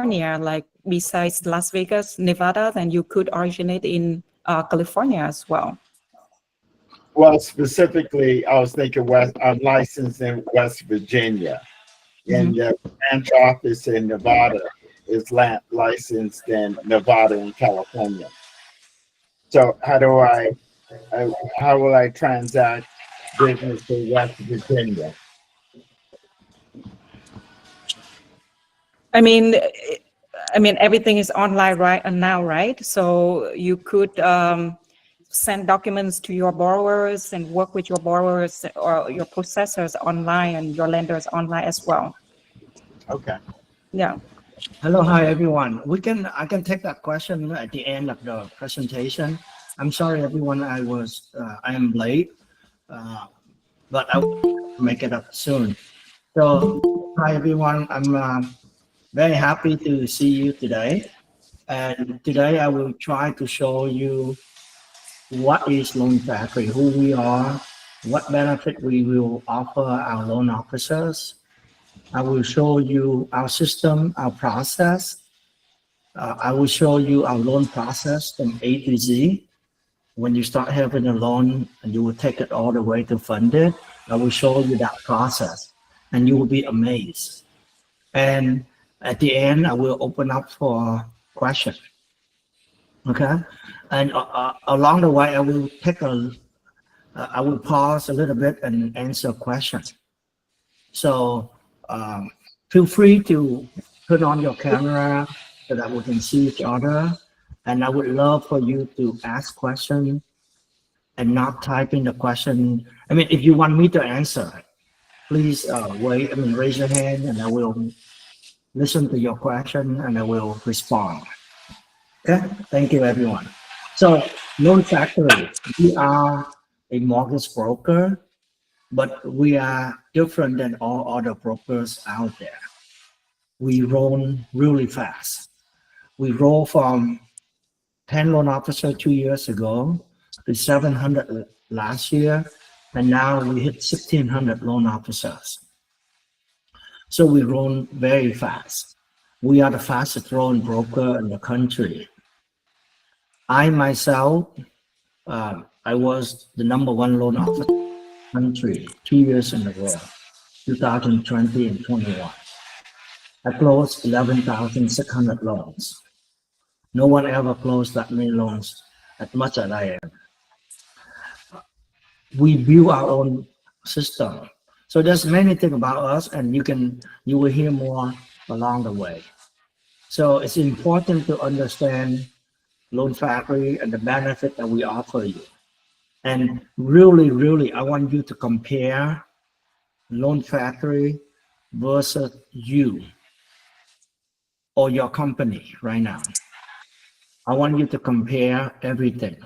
like besides Las Vegas, Nevada, then you could originate in California as well. Well, specifically, I was thinking I'm licensed in West Virginia, and the branch office in Nevada is licensed in Nevada and California. So how will I transact business in West Virginia? I mean, everything is online right now, right? So you could send documents to your borrowers and work with your borrowers or your processors online and your lenders online as well. Okay. Yeah. Hello, hi everyone. I can take that question at the end of the presentation. I'm sorry everyone, I am late, but I will make it up soon. So hi everyone, I'm very happy to see you today. And today I will try to show you what is Loan Factory, who we are, what benefit we will offer our loan officers. I will show you our system, our process. I will show you our loan process from A to Z. When you start having a loan and you will take it all the way to fund it, I will show you that process and you will be amazed. And at the end, I will open up for questions. Okay. And along the way, I will pause a little bit and answer questions. So feel free to turn on your camera so that we can see each other. And I would love for you to ask questions and not type in the question. I mean, if you want me to answer, please raise your hand and I will listen to your question and I will respond. Okay, thank you everyone. So Loan Factory, we are a mortgage broker, but we are different than all other brokers out there. We roll really fast. We roll from 10 loan officers 2 years ago to 700 last year, and now we hit 1,600 loan officers. So we roll very fast. We are the fastest growing broker in the country. I myself, I was the #1 loan officer in the country 2 years in a row, 2020 and 21. I closed 11,600 loans. No one ever closed that many loans as much as I am. We build our own system. So there's many things about us, and you will hear more along the way. So it's important to understand Loan Factory and the benefit that we offer you. And really, I want you to compare Loan Factory versus you or your company right now. I want you to compare everything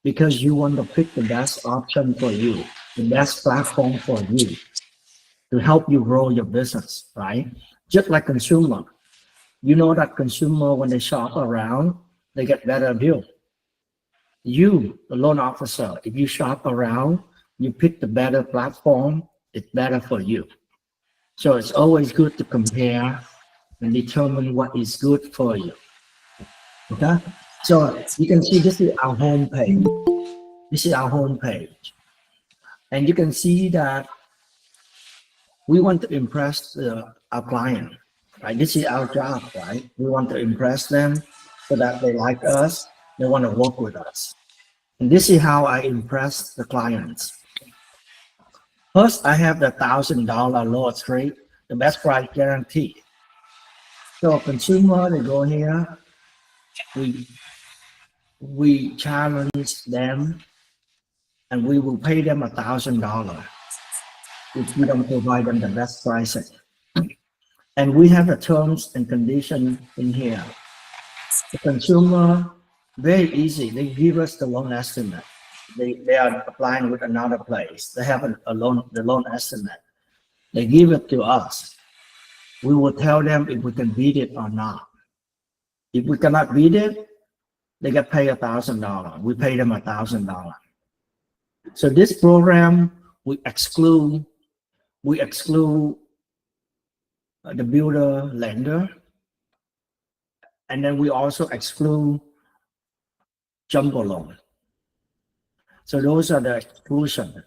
because you want to pick the best option for you, the best platform for you to help you grow your business, right? Just like consumer. You know that consumer, when they shop around, they get better deal. You, the loan officer, if you shop around, you pick the better platform, it's better for you. So it's always good to compare and determine what is good for you. Okay, so you can see this is our home page. This is our home page. And you can see that we want to impress our client, right? This is our job, right? We want to impress them so that they like us, they want to work with us. And this is how I impress the clients. First, I have the $1,000 lowest rate, the best price guarantee. So consumer, they go here, we challenge them and we will pay them $1,000 if we don't provide them the best pricing. And we have the terms and conditions in here. The consumer, very easy, they give us the loan estimate. They are applying with another place. They have the loan estimate. They give it to us. We will tell them if we can beat it or not. If we cannot beat it, they get paid $1,000. We pay them $1,000. So this program, we exclude the builder lender. And then we also exclude jumbo loan. So those are the exclusion.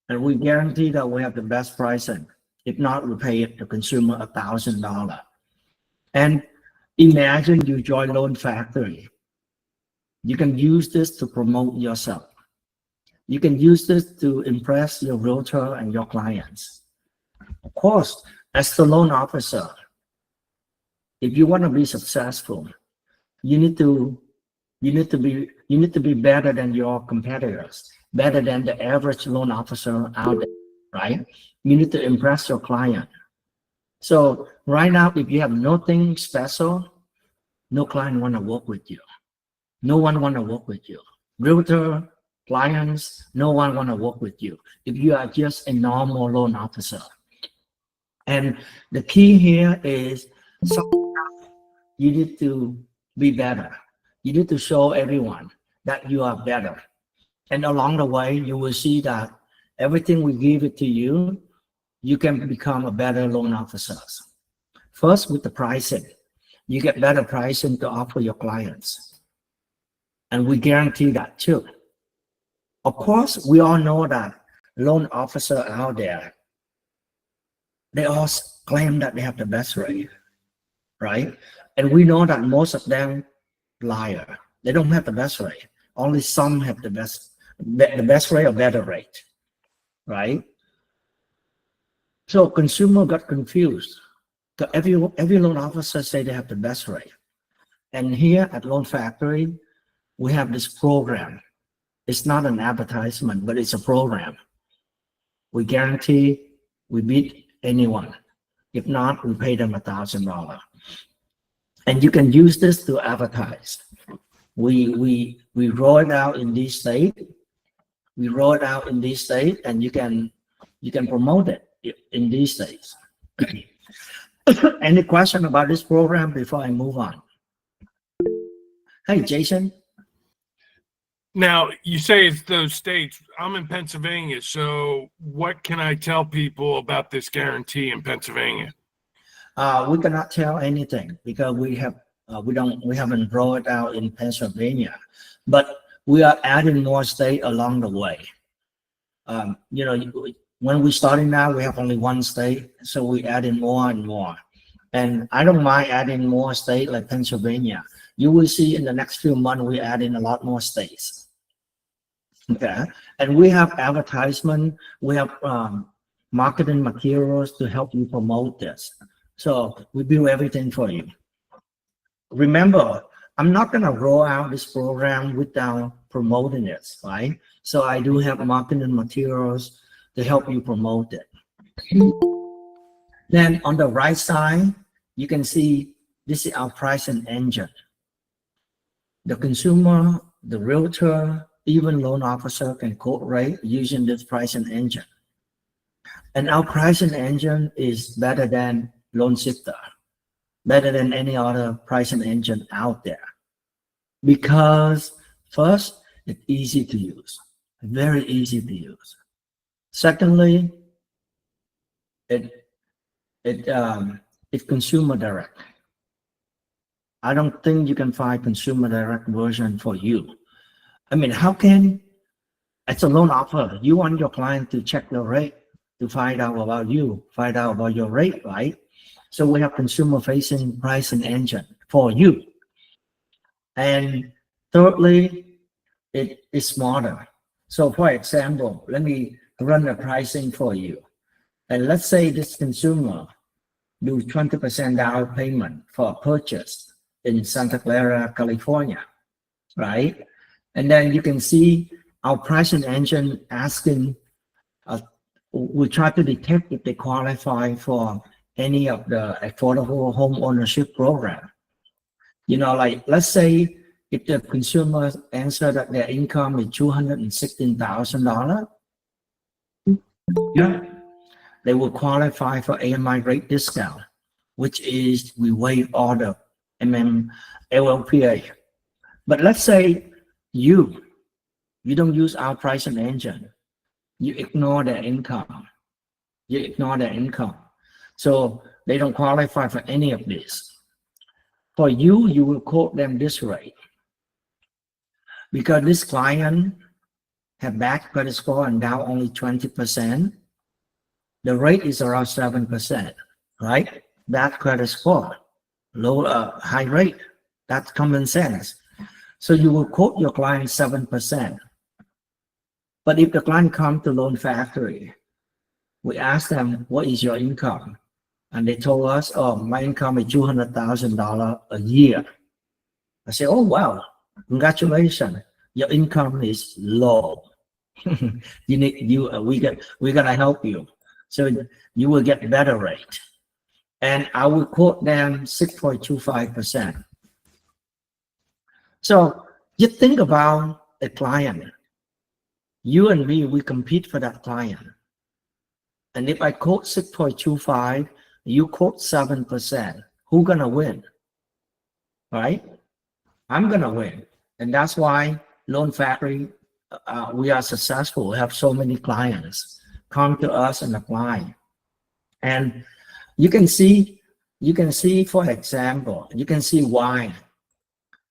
And we guarantee that we have the best pricing. If not, we pay the consumer $1,000. And imagine you join Loan Factory. You can use this to promote yourself. You can use this to impress your realtor and your clients. Of course, as the loan officer, if you want to be successful, you need to be better than your competitors, better than the average loan officer out there, right? You need to impress your client. So right now, if you have nothing special, no client want to work with you. No one want to work with you. Realtor, clients, no one want to work with you if you are just a normal loan officer. And the key here is you need to be better. You need to show everyone that you are better. And along the way, you will see that everything we give it to you, you can become a better loan officer. First, with the pricing, you get better pricing to offer your clients. And we guarantee that too. Of course, we all know that loan officer out there, they all claim that they have the best rate, right? And we know that most of them liar. They don't have the best rate. Only some have the best rate or better rate, right? So consumer got confused. So every loan officer say they have the best rate. And here at Loan Factory, we have this program. It's not an advertisement, but it's a program. We guarantee we beat anyone. If not, we pay them $1,000. And you can use this to advertise. We roll it out in this state. We roll it out in this state, and you can promote it in these states. Any question about this program before I move on? Hey, Jason. Now, you say it's those states. I'm in Pennsylvania, so what can I tell people about this guarantee in Pennsylvania? We cannot tell anything because we haven't rolled it out in Pennsylvania, but we are adding more states along the way. When we starting now, we have only one state, so we adding more and more. And I don't mind adding more states like Pennsylvania. You will see in the next few months, we add in a lot more states. Okay, and we have advertisement, we have marketing materials to help you promote this. So we do everything for you. Remember, I'm not gonna roll out this program without promoting it, right? So I do have marketing materials to help you promote it. Then on the right side, you can see this is our pricing engine. The consumer, the realtor, even loan officer can quote rate using this pricing engine. And our pricing engine is better than LoanSifter, better than any other pricing engine out there. Because first, it's easy to use, very easy to use. Secondly, it's consumer direct. I don't think you can find consumer direct version for you. I mean, how can, as a loan offer, you want your client to check your rate, to find out about you, find out about your rate, right? So we have consumer-facing pricing engine for you. And thirdly, it is smarter. So for example, let me run the pricing for you. And let's say this consumer do 20% down payment for a purchase in Santa Clara, California, right? And then you can see our pricing engine asking, we try to detect if they qualify for any of the affordable home ownership program. Like let's say if the consumer answer that their income is $216,000, yeah, they will qualify for AMI rate discount, which is we waive all the LLPA. But let's say you don't use our pricing engine. You ignore their income. So they don't qualify for any of this. For you, you will quote them this rate. Because this client have bad credit score and now only 20%, the rate is around 7%, right? Bad credit score, high rate. That's common sense. So you will quote your client 7%. But if the client comes to Loan Factory, we ask them, what is your income? And they told us, oh, my income is $200,000 a year. I say, oh, wow, congratulations. Your income is low. We're gonna help you. So you will get better rate. And I will quote them 6.25%. So you think about a client. You and me, we compete for that client. And if I quote 6.25, you quote 7%, who's gonna win? Right? I'm gonna win. And that's why Loan Factory, we are successful. We have so many clients come to us and apply. And you can see, for example, you can see why,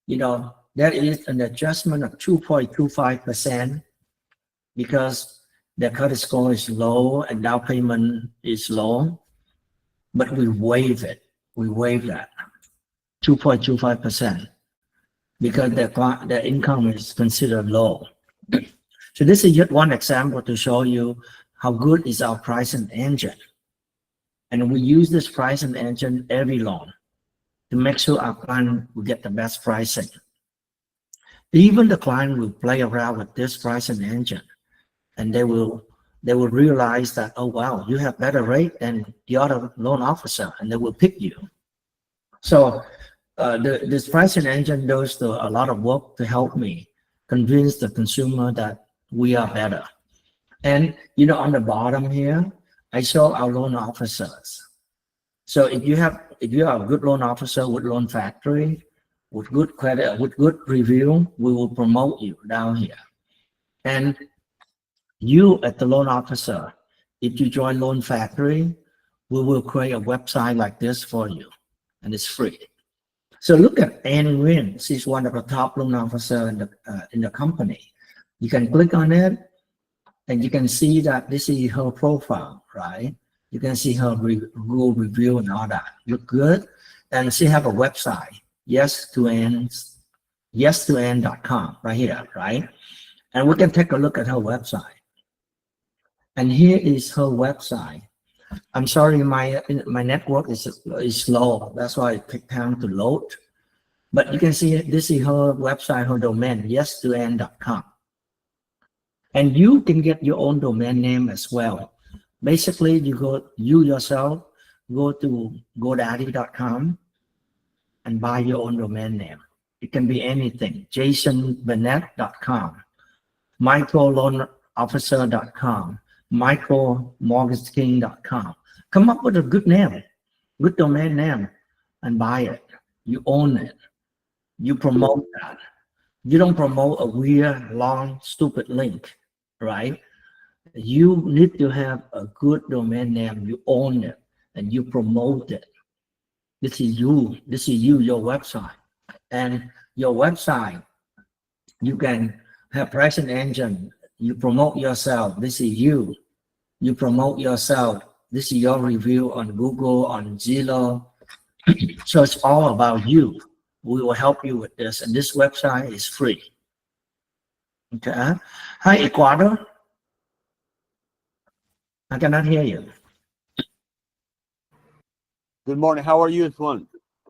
there is an adjustment of 2.25% because the credit score is low and down payment is low, but we waive it. We waive that 2.25% because their income is considered low. So this is just one example to show you how good is our pricing engine. And we use this pricing engine every loan to make sure our client will get the best pricing. Even the client will play around with this pricing engine and they will realize that, oh, wow, you have better rate than the other loan officer, and they will pick you. So this pricing engine does a lot of work to help me convince the consumer that we are better. And, on the bottom here, I show our loan officers. So if you are a good loan officer with Loan Factory, with good credit, with good review, we will promote you down here. And you, as the loan officer, if you join Loan Factory, we will create a website like this for you, and it's free. So look at Annie Nguyen. She's one of the top loan officers in the company. You can click on it, and you can see that this is her profile, right? You can see her Google review and all that. Look good. And she have a website, yes2end.com, right here, right? And we can take a look at her website. And here is her website. I'm sorry, my network is slow. That's why it takes time to load. But you can see this is her website, her domain, yes2end.com. And you can get your own domain name as well. Basically, you yourself go to GoDaddy.com and buy your own domain name. It can be anything. JasonBurnett.com, microloanofficer.com, micromortgageking.com. Come up with a good name, good domain name, and buy it. You own it. You promote that. You don't promote a weird, long, stupid link, right? You need to have a good domain name. You own it and you promote it. This is you. This is you, your website. And your website, you can have pricing engine. You promote yourself. This is you. You promote yourself. This is your review on Google, on Zillow. So it's all about you. We will help you with this. And this website is free. Okay. Hi, Ecuador. I cannot hear you. Good morning. How are you, Juan?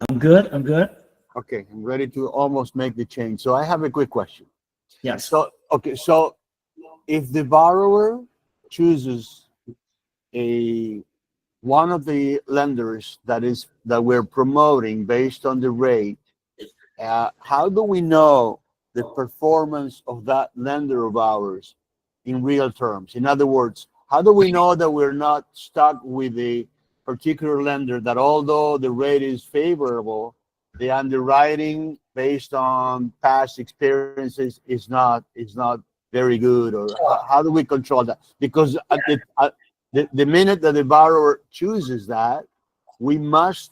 I'm good. I'm good. Okay, I'm ready to almost make the change. So I have a quick question. Yes. So if the borrower chooses one of the lenders that we're promoting based on the rate, how do we know the performance of that lender of ours in real terms? In other words, how do we know that we're not stuck with a particular lender that, although the rate is favorable, the underwriting based on past experiences is not very good? Or how do we control that? Because at the minute that the borrower chooses that, we must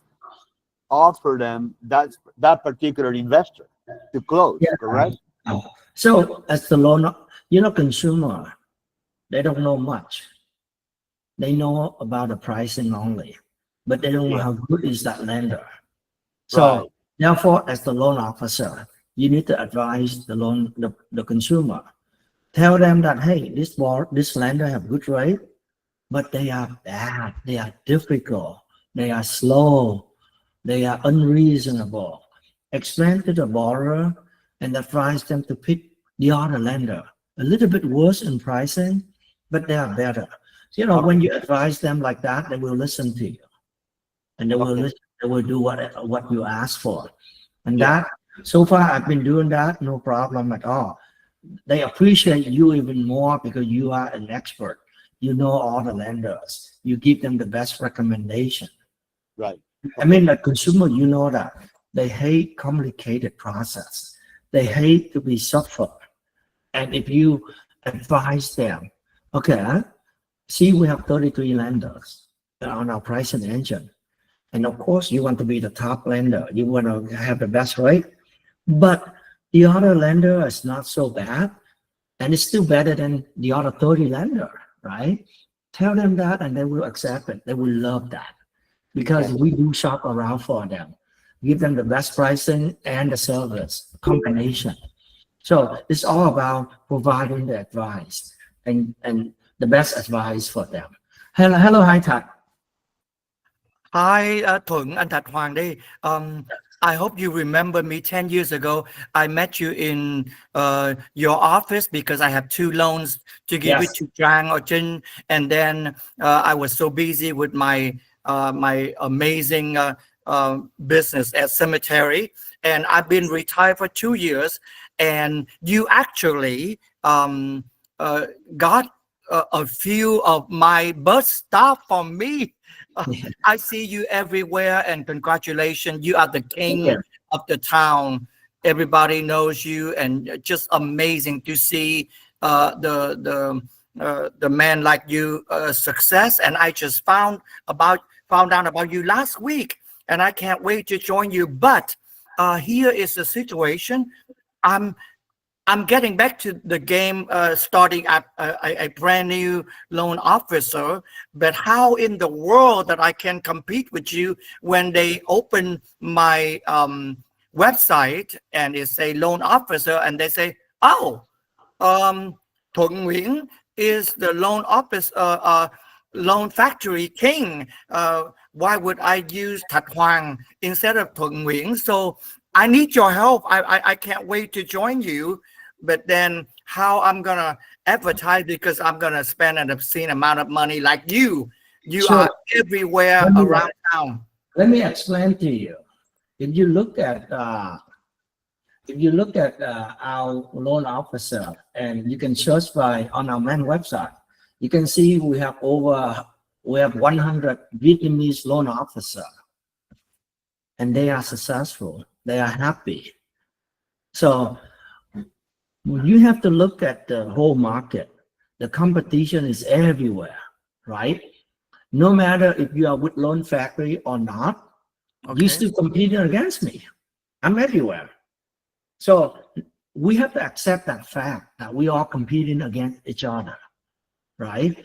offer them that particular investor to close, Yeah. correct? So as the loan, consumer, they don't know much. They know about the pricing only, but they don't know Yeah. how good is that lender. So Right. therefore, as the loan officer, you need to advise the consumer. Tell them that, hey, this lender have good rate, but they are bad. They are difficult. They are slow. They are unreasonable. Explain to the borrower and advise them to pick the other lender. A little bit worse in pricing, but they are better. When you advise them like that, they will listen to you, and they will Okay. listen, they will do what you ask for. And Yeah. that, so far, I've been doing that, no problem at all. They appreciate you even more because you are an expert. You know all the lenders. You give them the best recommendation. Right. I mean, the consumer, you know that they hate complicated process. They hate to be suffered. And if you advise them, okay, see, we have 33 lenders on our pricing engine. And of course, you want to be the top lender. You want to have the best rate. But the other lender is not so bad. And it's still better than the other 30 lender, right? Tell them that and they will accept it. They will love that because we do shop around for them. Give them the best pricing and the service combination. So it's all about providing the advice and the best advice for them. Hello, hi, Tat. Hi, Thuận, anh Thạch Hoàng đây. I hope you remember me 10 years ago. I met you in your office because I have 2 loans to give Yes. it to Trang or Jin. And then I was so busy with my amazing business at cemetery. And I've been retired for 2 years. And you actually got a few of my bus staff for me. I see you everywhere, and congratulations, you are the king you. of the town. Everybody knows you, and just amazing to see the man like you success. And I just found out about you last week, and I can't wait to join you. But here is the situation. I'm getting back to the game, starting at a brand new loan officer, but how in the world that I can compete with you when they open my website and it say loan officer and they say, oh, Thuận Nguyễn is the loan office, loan factory king. Why would I use Thạch Hoàng instead of Thuận Nguyễn? So I need your help. I can't wait to join you. But then how I'm going to advertise, because I'm going to spend an obscene amount of money like you. You Sure. are everywhere Let me- around town. Let me explain to you. If you look at our loan officer, and you can search by on our main website, you can see we have 100 Vietnamese loan officer, and they are successful. They are happy. So you have to look at the whole market. The competition is everywhere, right? No matter if you are with Loan Factory or not, Okay. you're still competing against me. I'm everywhere. So we have to accept that fact that we are competing against each other, right?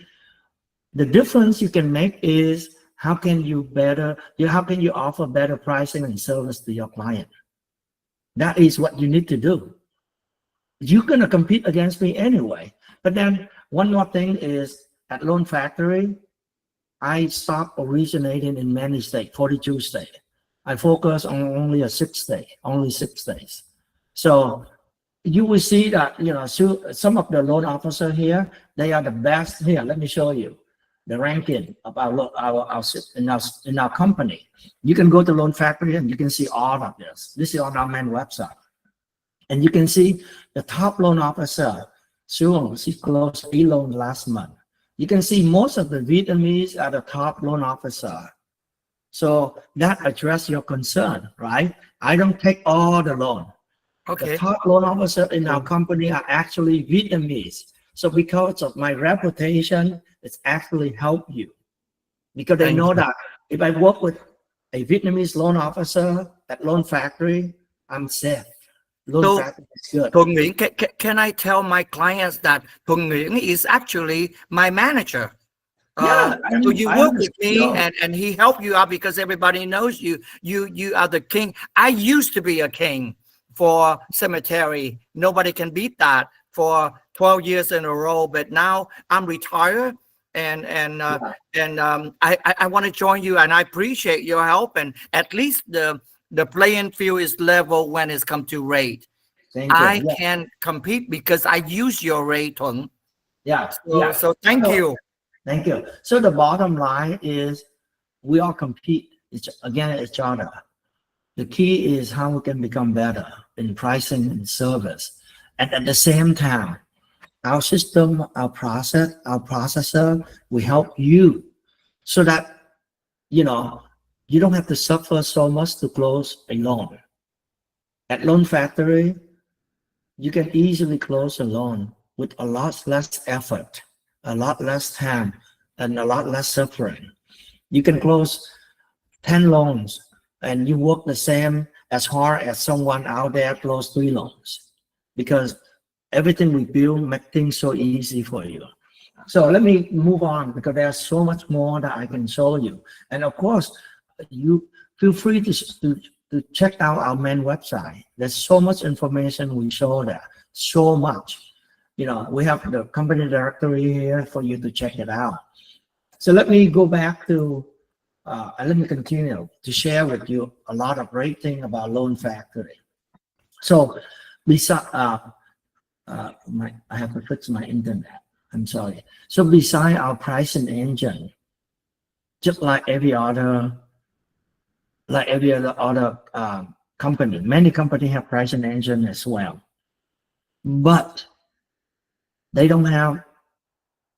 The difference you can make is how can you offer better pricing and service to your client? That is what you need to do. You're going to compete against me anyway. But then one more thing is at Loan Factory, I stopped originating in many states, 42 states. I focus on only 6 states. So you will see that, some of the loan officers here, they are the best. Here, let me show you the ranking of in our company. You can go to Loan Factory and you can see all of this. This is on our main website. And you can see the top loan officer, she closed 8 loans last month. You can see most of the Vietnamese are the top loan officer. So that addresses your concern, right? I don't take all the loan. Okay. The top loan officer in our company are actually Vietnamese. So because of my reputation, it's actually helped you. Because they Thank know you. that if I work with a Vietnamese loan officer at Loan Factory, I'm safe. Loan So- Factory is good. Thuận Nguyễn, can I tell my clients that Thuận Nguyễn is actually my manager? So you work with me and he helped you out because everybody knows you. You are the king. I used to be a king for cemetery. Nobody can beat that for 12 years in a row. But now I'm retired and I want to join you and I appreciate your help. And at least the playing field is level when it's come to rate. Thank you. I Yeah. can compete because I use your rate, Thuận. Yeah. So, Yeah. so thank So- you. Thank you. So the bottom line is we all compete against each other. The key is how we can become better in pricing and service. And at the same time, our system, our processor, we help you so that, you don't have to suffer so much to close a loan. At Loan Factory, you can easily close a loan with a lot less effort, a lot less time, and a lot less suffering. You can close 10 loans and you work the same as hard as someone out there close 3 loans because everything we build make things so easy for you. So let me move on because there's so much more that I can show you. And of course, you feel free to check out our main website. There's so much information we show there, so much. We have the company directory here for you to check it out. So let me go back to, let me continue to share with you a lot of great things about Loan Factory. So besides, I have to fix my internet. I'm sorry. So beside our pricing engine, just like every other company, many companies have pricing engine as well, but they don't have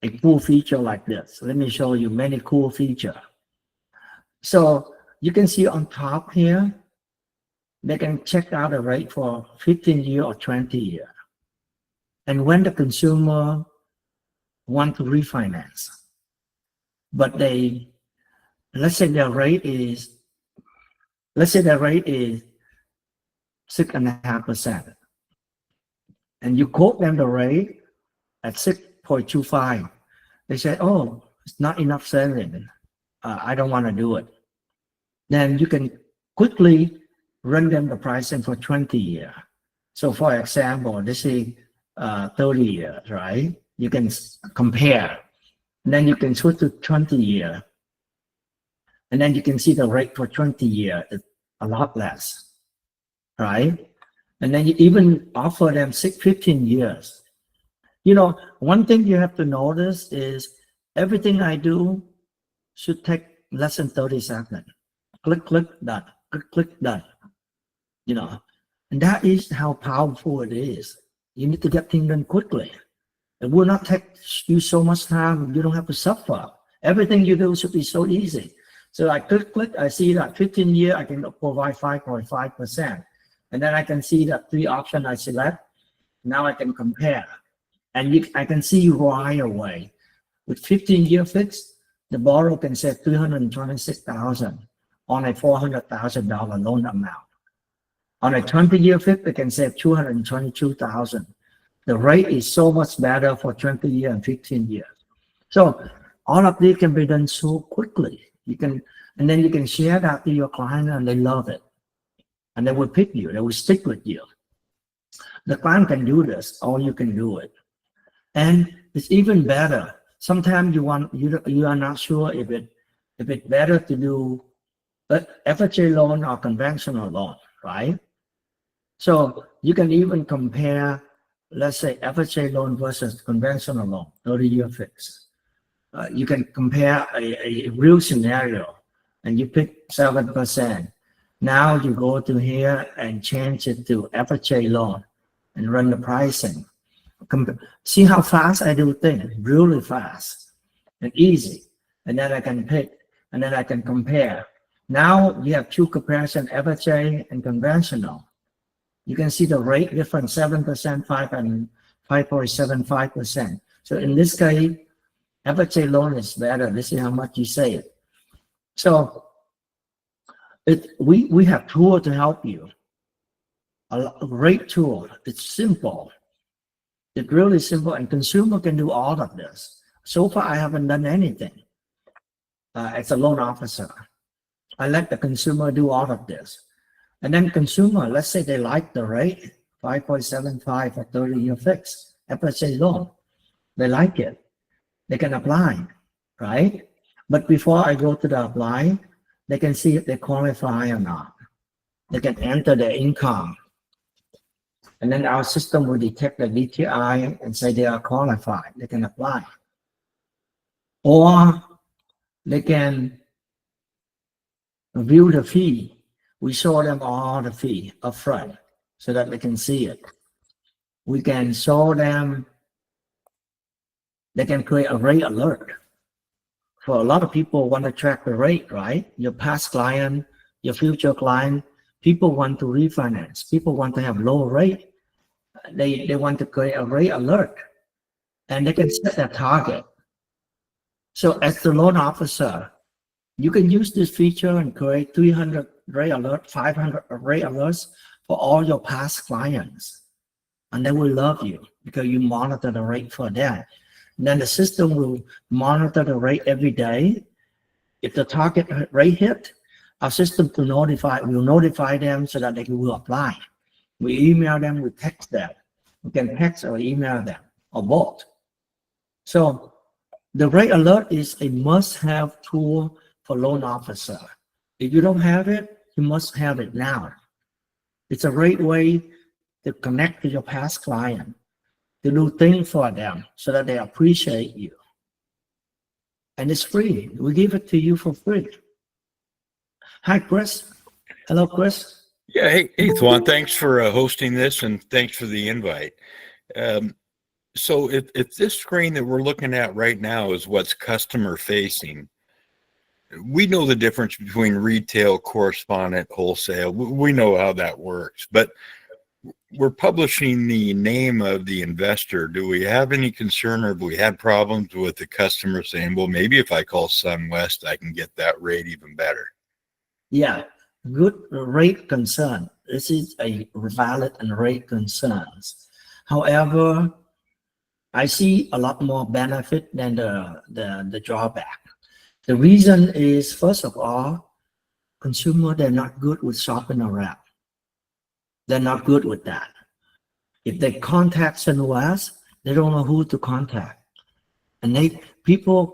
a cool feature like this. Let me show you many cool features. So you can see on top here, they can check out a rate for 15-year or 20-year. And when the consumer want to refinance, but let's say their rate is 6.5%. And you quote them the rate at 6.25. They say, oh, it's not enough saving. I don't want to do it. Then you can quickly run them the pricing for 20 years. So for example, this is 30 years, right? You can compare. And then you can switch to 20 years. And then you can see the rate for 20 years is a lot less, right? And then you even offer them 15 years. One thing you have to notice is everything I do should take less than 30 seconds. Click, done. Click, done. And that is how powerful it is. You need to get things done quickly. It will not take you so much time. You don't have to suffer. Everything you do should be so easy. So I click, I see that 15 year, I can provide 5.5%. And then I can see that 3 options I select. Now I can compare. And I can see right away. With 15-year fixed, the borrower can save $326,000 on a $400,000 loan amount. On a 20-year fixed, they can save $222,000. The rate is so much better for 20 years and 15 years. So all of this can be done so quickly. And then you can share that to your client and they love it. And they will pick you, they will stick with you. The client can do this, or you can do it. And it's even better. Sometimes you are not sure if it's better to do FHA loan or conventional loan, right? So you can even compare, let's say FHA loan versus conventional loan, 30-year fixed. You can compare a real scenario and you pick 7%. Now you go to here and change it to FHA loan and run the pricing. See how fast I do things, really fast and easy. And then I can pick, and then I can compare. Now you have 2 comparison, FHA and conventional. You can see the rate difference, 7%, 5 and 5.75%. So in this case, FHA loan is better. This is how much you save. So We have tool to help you. A great tool. It's simple. It's really simple, and consumer can do all of this. So far, I haven't done anything. As a loan officer, I let the consumer do all of this. And then consumer, let's say they like the rate, 5.75 for 30-year fixed FHA loan. They like it. They can apply, right? But before I go to the apply, they can see if they qualify or not. They can enter their income. And then our system will detect the DTI and say they are qualified. They can apply. Or they can view the fee. We show them all the fee upfront so that they can see it. We can show them, they can create a rate alert. For a lot of people want to track the rate, right? Your past client, your future client, people want to refinance. People want to have low rate. They want to create a rate alert, and they can set their target. So as the loan officer, you can use this feature and create 300 rate alert, 500 rate alerts for all your past clients. And they will love you because you monitor the rate for them. And then the system will monitor the rate every day. If the target rate hit, our system will notify them so that they will apply. We email them, we text them. We can text or email them, or both. So the rate alert is a must-have tool for loan officer. If you don't have it, you must have it now. It's a great way to connect to your past client, to do things for them so that they appreciate you. And it's free. We give it to you for free. Hi, Chris. Hello, Chris. Yeah, hey, Thuan, thanks for hosting this, and thanks for the invite. So if this screen that we're looking at right now is what's customer facing, we know the difference between retail, correspondent, wholesale. We know how that works, but we're publishing the name of the investor. Do we have any concern, or have we had problems with the customer saying, well, maybe if I call SunWest, I can get that rate even better? Yeah, good rate concern. This is a valid and rate concerns. However, I see a lot more benefit than the drawback. The reason is, first of all, consumer, they're not good with shopping around. They're not good with that. If they contact SunWest, they don't know who to contact. And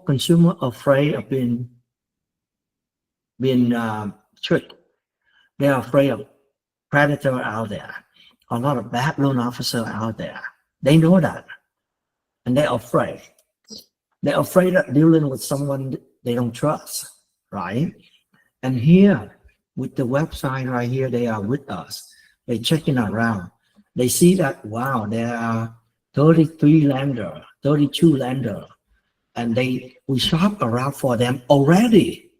consumer afraid of being tricked. They're afraid of predator out there, a lot of bad loan officer out there. They know that, and they're afraid. They're afraid of dealing with someone they don't trust, right? And here, with the website right here, they are with us. They're checking around. They see that, wow, there are 33 lenders, 32 lenders, and we shop around for them already.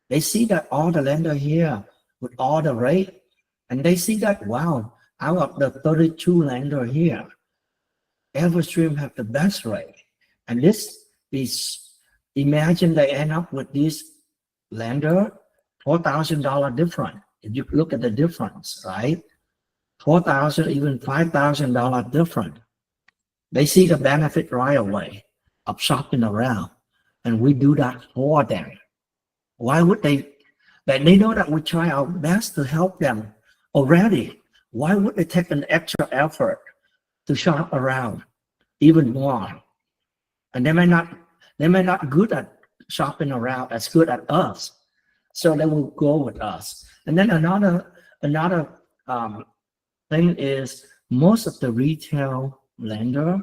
They see that all the lenders here with all the rate, and they see that, wow, out of the 32 lenders here, Everstream have the best rate. And this is, imagine they end up with this lender, $4,000 different. If you look at the difference, right? $4,000, even $5,000 different. They see the benefit right away of shopping around, and we do that for them. Why would they? They know that we try our best to help them already. Why would they take an extra effort to shop around even more? And they may not good at shopping around as good as us, so they will go with us. And then another thing is, most of the retail lender,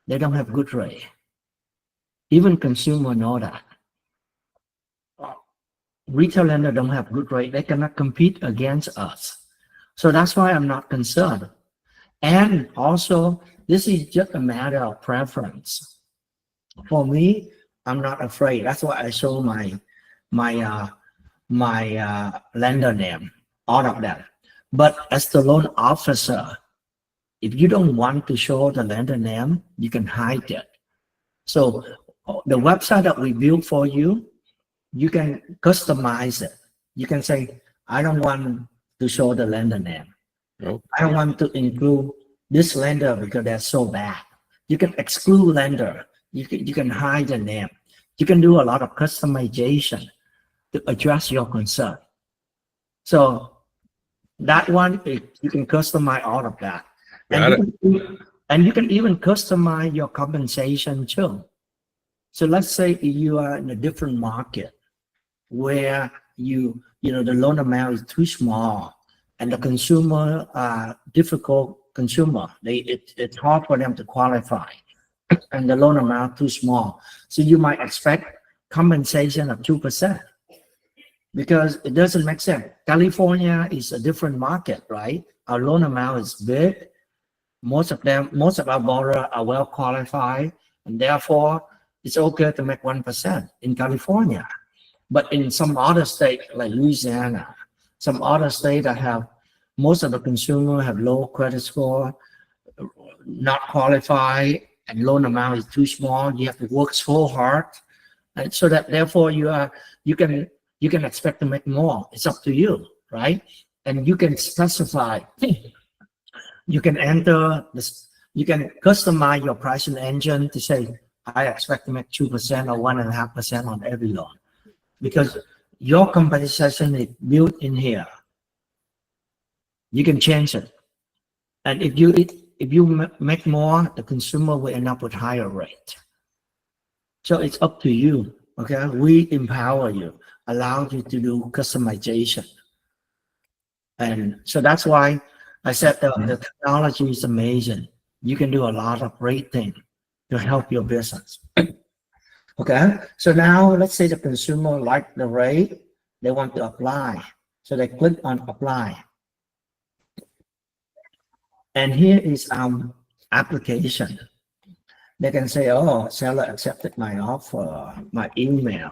they don't have good rate. Even consumer know that. Retail lender don't have good rate. They cannot compete against us. So that's why I'm not concerned. And also, this is just a matter of preference. For me, I'm not afraid. That's why I show my lender name, all of them. But as the loan officer, if you don't want to show the lender name, you can hide it. So the website that we built for you, you can customize it. You can say, I don't want to show the lender name. Nope. I don't want to include this lender because they're so bad. You can exclude lender. You can hide the name. You can do a lot of customization to address your concern. So that one, you can customize all of that. Got And you can even customize your compensation too. So let's say you are in a different market where the loan amount is too small and the consumer difficult consumer. It's hard for them to qualify and the loan amount too small. So you might expect compensation of 2% because it doesn't make sense. California is a different market, right? Our loan amount is big. Most of our borrowers are well qualified, and therefore it's okay to make 1% in California. But in some other state like Louisiana, some other state that have most of the consumer have low credit score, not qualified, and loan amount is too small. You have to work so hard, and so that therefore you can expect to make more. It's up to you, right? And you can specify. You can enter this. You can customize your pricing engine to say, I expect to make 2% or 1.5% on every loan, because your compensation is built in here. You can change it, and if you make more, the consumer will end up with higher rate. So it's up to you. Okay, we empower you, allow you to do customization, and so that's why I said the technology is amazing. You can do a lot of great things to help your business. Okay, so now let's say the consumer like the rate, they want to apply. So they click on apply. And here is our application. They can say, oh, seller accepted my offer, my email.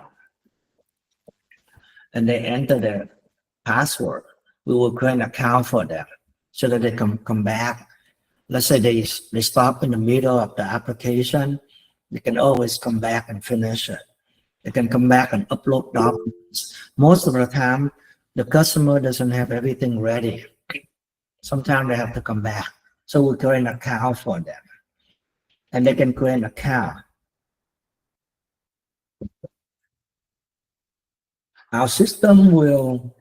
And they enter their password. We will create an account for them so that they can come back. Let's say they stop in the middle of the application. They can always come back and finish it. They can come back and upload documents. Most of the time, the customer doesn't have everything ready. Sometimes they have to come back. So we create an account for them. And they can create an account. Our system will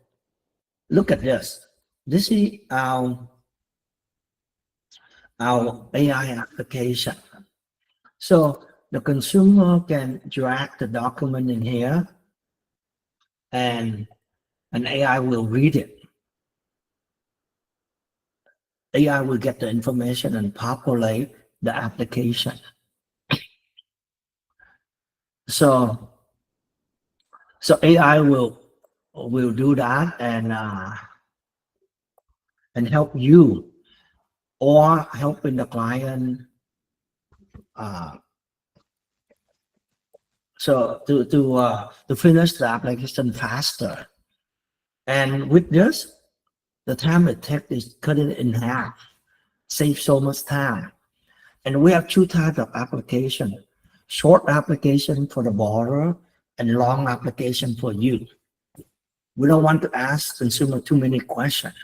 look at this. This is our AI application. So the consumer can drag the document in here and an AI will read it. AI will get the information and populate the application. So AI will do that and help you or helping the client. So to finish the application faster. And with this, the time it takes is cut it in half, save so much time. And we have two types of application: short application for the borrower and long application for you. We don't want to ask consumer too many questions.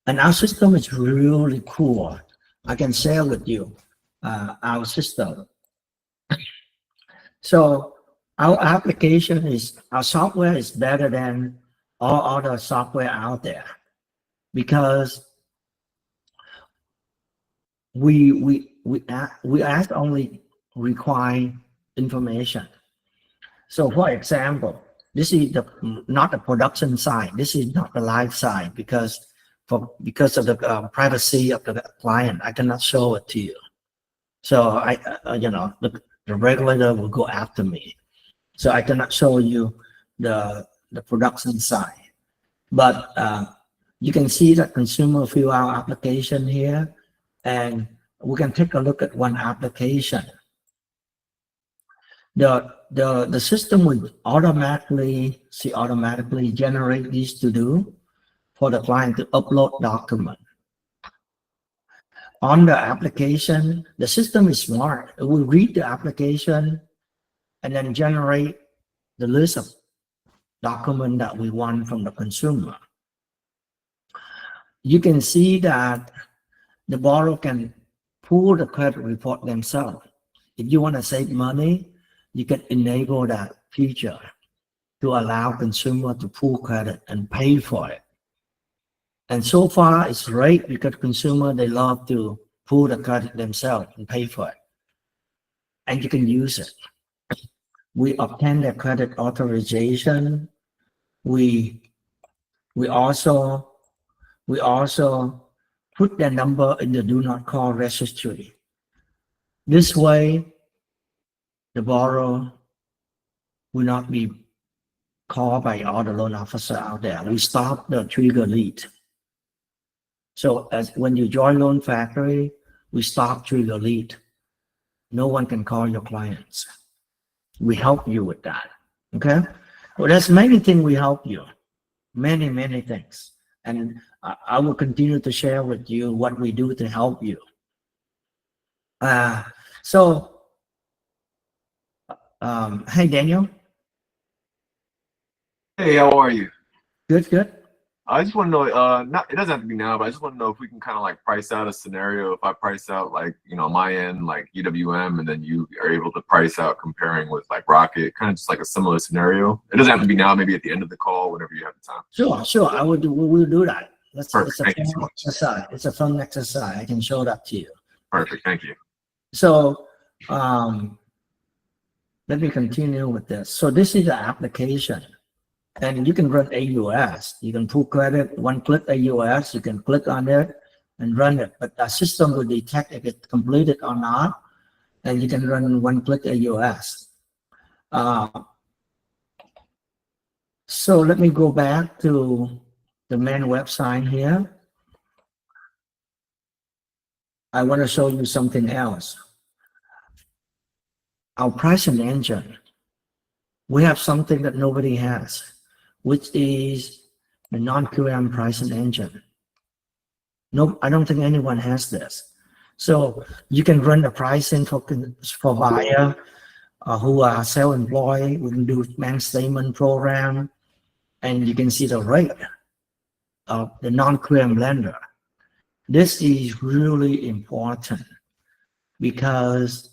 And our system is really cool. I can share with you our system. So our application our software is better than all other software out there because we ask only require information. So for example, this is not the production side. This is not the live side because of the privacy of the client. I cannot show it to you. So the regulator will go after me. So I cannot show you the production side. But you can see that consumer fill out application here, and we can take a look at one application. The system will automatically generate these to do for the client to upload document. On the application, the system is smart. It will read the application and then generate the list of document that we want from the consumer. You can see that the borrower can pull the credit report themselves. If you want to save money, you can enable that feature to allow consumer to pull credit and pay for it. And so far it's great because consumer, they love to pull the credit themselves and pay for it. And you can use it. We obtain the credit authorization. We also put the number in the do not call registry. This way, the borrower will not be called by all the loan officer out there. We stop the trigger lead. So as when you join Loan Factory, we stop trigger lead. No one can call your clients. We help you with that. Okay? Well, there's many things we help you. Many things. And I will continue to share with you what we do to help you. Hey, Daniel. Hey, how are you? Good. I just want to know, it doesn't have to be now, but I just want to know if we can kind of like price out a scenario. If I price out like, my end, like UWM, and then you are able to price out comparing with like Rocket, kind of just like a similar scenario. It doesn't have to be now, maybe at the end of the call, whenever you have the time. Sure. We'll do that. Perfect. Thank you so much. Exercise. It's a fun exercise. I can show that to you. Perfect. Thank you. So, let me continue with this. So this is the application. And you can run AUS. You can pull credit, one-click AUS. You can click on it and run it. But the system will detect if it's completed or not. And you can run one-click AUS. So let me go back to the main website here. I want to show you something else. Our pricing engine. We have something that nobody has, which is the non-QM pricing engine. No, I don't think anyone has this. So you can run the pricing for buyer who are self-employed. We can do bank statement program, and you can see the rate of the non-QM lender. This is really important because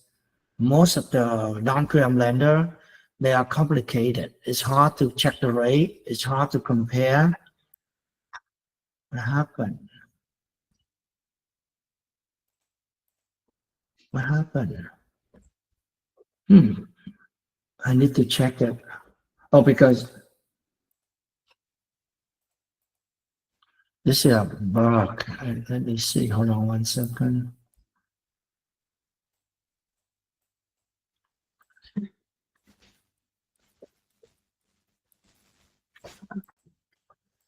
most of the non-QM lender, they are complicated. It's hard to check the rate. It's hard to compare. What happened? I need to check it. Oh, because this is a bug. Let me see. Hold on 1 second.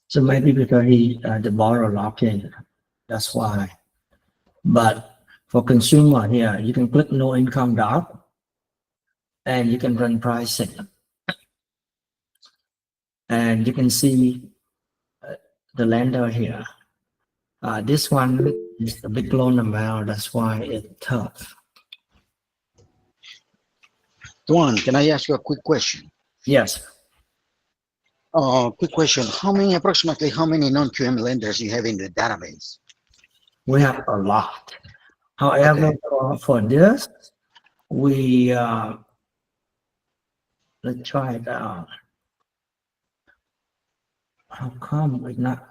So maybe because the borrower locked in, that's why. But for consumer here, you can click no income doc, and you can run pricing. And you can see the lender here. This one is a big loan amount, that's why it's tough. Duan, can I ask you a quick question? Yes. Quick question. Approximately how many non-QM lenders you have in the database? We have a lot. However, for this, we let's try it out. How come we not?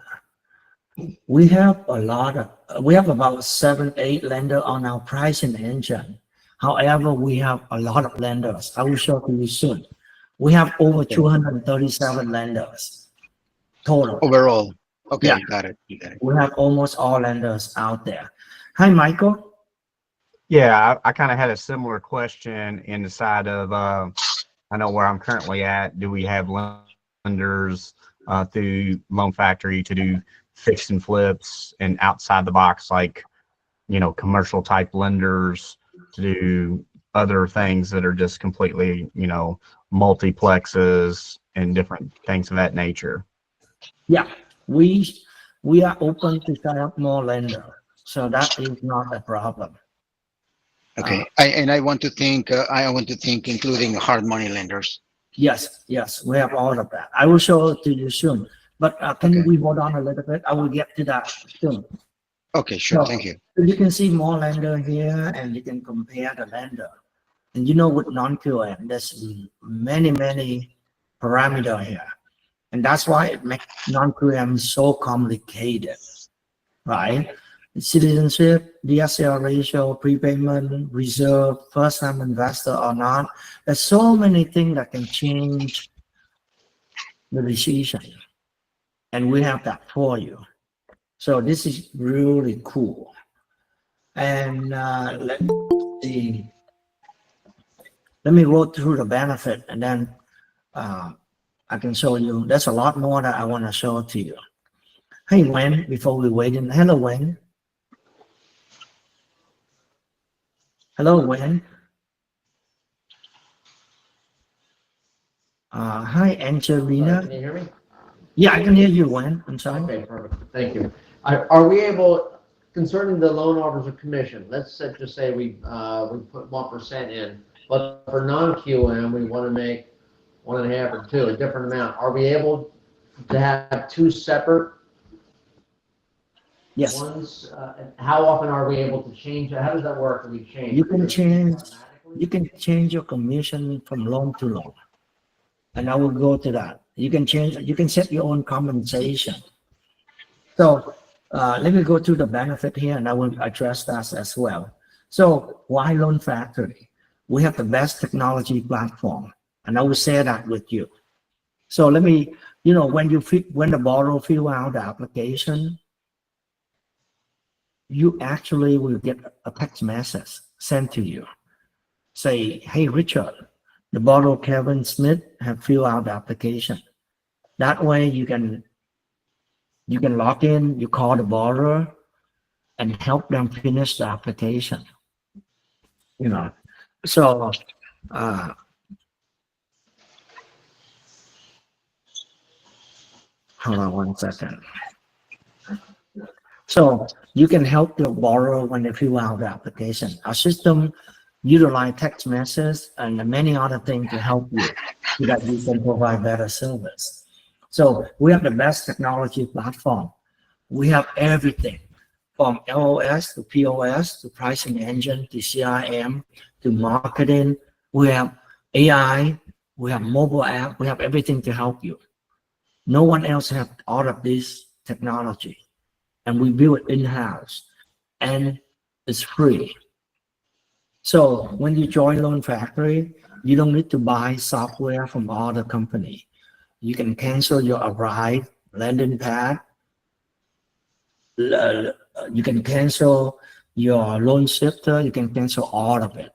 We have a lot of. We have about 7-8 lenders on our pricing engine. However, we have a lot of lenders. I will show to you soon. We have over 237 lenders total. Overall. Okay, Yeah. got it. We have almost all lenders out there. Hi, Michael. Yeah, I kind of had a similar question in the side of, I know where I'm currently at. Do we have lenders through Loan Factory to do fix and flips and outside the box, like, commercial type lenders to do other things that are just completely, multiplexes and different things of that nature? Yeah, we are open to set up more lenders, so that is not a problem. Okay, I want to think including hard money lenders. Yes, yes, we have all of that. I will show it to you soon. But can Okay. we hold on a little bit? I will get to that soon. Okay, sure. So- Thank you. So you can see more lender here, and you can compare the lender. And you know, with non-QM, there's many parameter here. And that's why it makes non-QM so complicated, right? Citizenship, DSCR ratio, prepayment, reserve, first-time investor or not. There's so many things that can change the decision. And we have that for you. So this is really cool. And let me see. Let me go through the benefit, and then I can show you. There's a lot more that I want to show to you. Hey, Wayne, before we wait in. Hello, Wayne. Hello, Wayne. Hi, Angelina. Can you hear me? Yeah, I can hear you, Wayne. I'm sorry. Okay, perfect. Thank you. Are we able, concerning the loan officer commission, let's just say we put 1% in, but for non-QM, we want to make 1.5 or 2, a different amount. Are we able to have 2 separate Yes, ones? How often are we able to change? How does that work? Do we change? you can change your commission from loan to loan. And I will go to that. You can set your own compensation. So let me go to the benefit here, and I will address that as well. So why Loan Factory? We have the best technology platform, and I will share that with you. So let me, when the borrower fill out the application, you actually will get a text message sent to you. Say, hey, Richard, the borrower Kevin Smith have filled out the application. That way you can log in, you call the borrower and help them finish the application. So hold on one second. So you can help the borrower when they fill out the application. Our system utilize text messages and many other things to help you so that you can provide better service. So we have the best technology platform. We have everything from LOS to POS to pricing engine to CRM to marketing. We have AI, we have mobile app, we have everything to help you. No one else has all of this technology, and we build it in-house, and it's free. So when you join Loan Factory, you don't need to buy software from other company. You can cancel your Arrive landing pad. You can cancel your loan shifter. You can cancel all of it.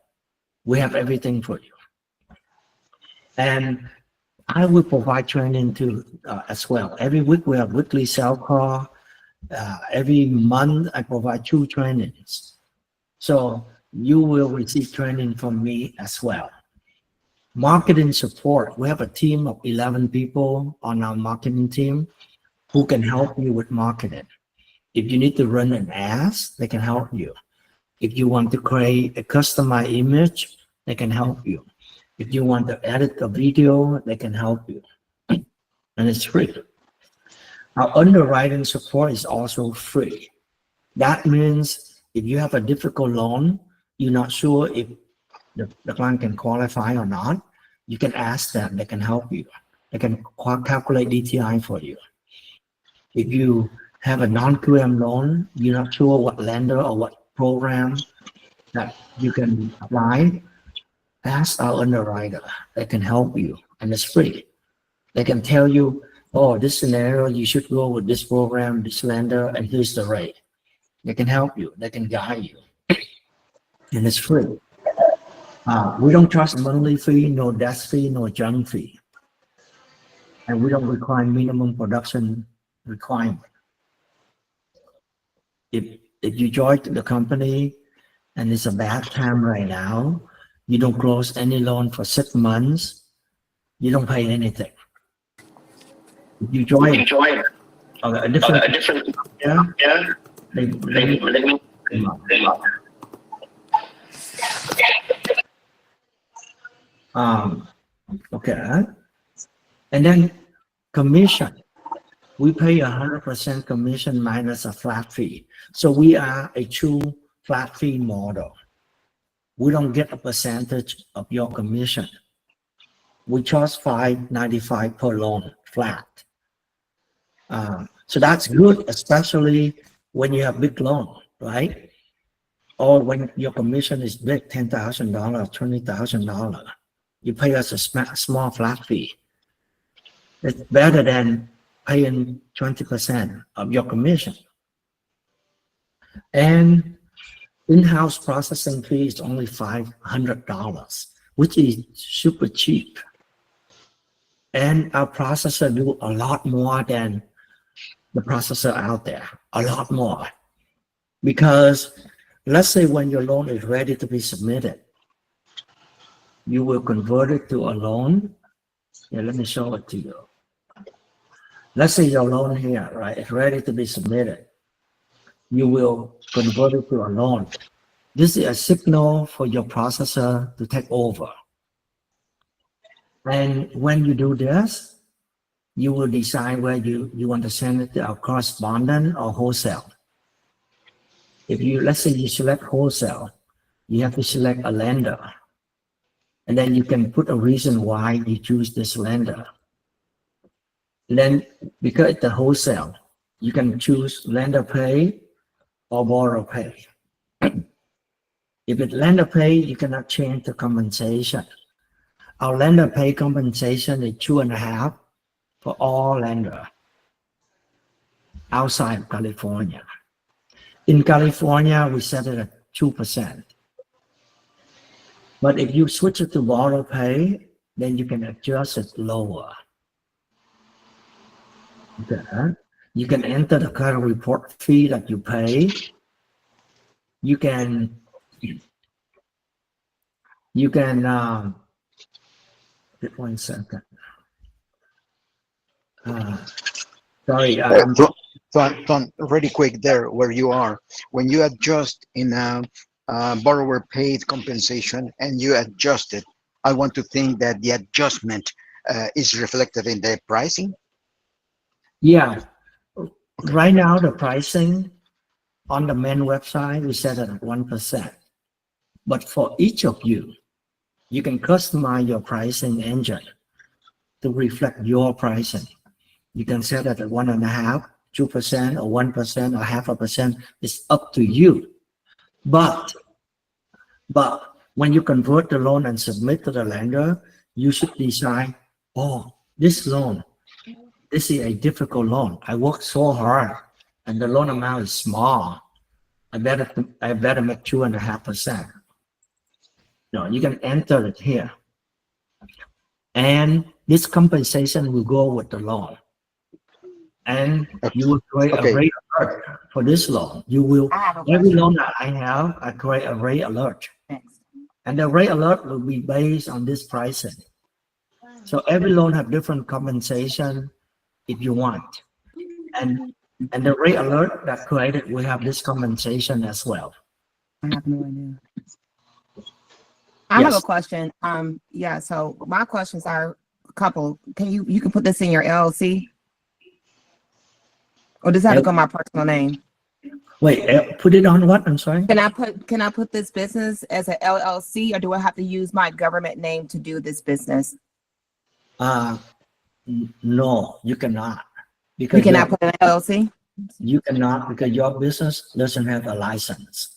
We have everything for you. And I will provide training too as well. Every week we have weekly sales call. Every month I provide 2 trainings. So you will receive training from me as well. Marketing support. We have a team of 11 people on our marketing team who can help you with marketing. If you need to run an ad, they can help you. If you want to create a customized image, they can help you. If you want to edit a video, they can help you. And it's free. Our underwriting support is also free. That means if you have a difficult loan, you're not sure if the client can qualify or not, you can ask them, they can help you. They can calculate DTI for you. If you have a non-QM loan, you're not sure what lender or what program that you can apply, ask our underwriter. They can help you, and it's free. They can tell you, oh, this scenario, you should go with this program, this lender, and here's the rate. They can help you. They can guide you. And it's free. We don't charge monthly fee, no desk fee, no junk fee. And we don't require minimum production requirement. If you join the company and it's a bad time right now, you don't close any loan for 6 months, you don't pay anything. If you join a different Okay. And then commission. We pay 100% commission minus a flat fee. So we are a true flat fee model. We don't get a percentage of your commission. We charge $5.95 per loan flat. So that's good, especially when you have big loan, right? Or when your commission is big, $10,000, $20,000, you pay us a small flat fee. It's better than paying 20% of your commission. And in-house processing fee is only $500, which is super cheap. And our processor do a lot more than the processor out there, a lot more. Because let's say when your loan is ready to be submitted, you will convert it to a loan. Yeah, let me show it to you. Let's say your loan here, right, is ready to be submitted. You will convert it to a loan. This is a signal for your processor to take over. And when you do this, you will decide where you want to send it to a correspondent or wholesale. If you, let's say you select wholesale, you have to select a lender. And then you can put a reason why you choose this lender. And then because it's the wholesale, you can choose lender pay or borrower pay. If it's lender pay, you cannot change the compensation. Our lender pay compensation is 2.5 for all lender outside of California. In California, we set it at 2%. But if you switch it to borrower pay, then you can adjust it lower. Okay. You can enter the current report fee that you pay. You can wait 1 second. Sorry. Ton, really quick there where you are. When you adjust in borrower paid compensation and you adjust it, I want to think that the adjustment is reflected in the pricing. Yeah. Right now, the pricing on the main website, we set it at 1%. But for each of you, you can customize your pricing engine to reflect your pricing. You can set it at 1.5%, 2%, or 1%, or 0.5%. It's up to you. But when you convert the loan and submit to the lender, you should decide, oh, this loan, this is a difficult loan. I worked so hard and the loan amount is small. I better make 2.5%. No, you can enter it here. And this compensation will go with the loan. And you will create a rate alert for this loan. You will, every loan that I have, I create a rate alert. And the rate alert will be based on this pricing. So every loan have different compensation if you want. And the rate alert that created will have this compensation as well. I have no idea. I have a question. Yeah, so my questions are a couple. Can you can put this in your LLC? Or does it have to go my personal name? Wait, put it on what? I'm sorry. Can I put this business as an LLC, or do I have to use my government name to do this business? No, you cannot. Because you cannot put an LLC? You cannot, because your business doesn't have a license.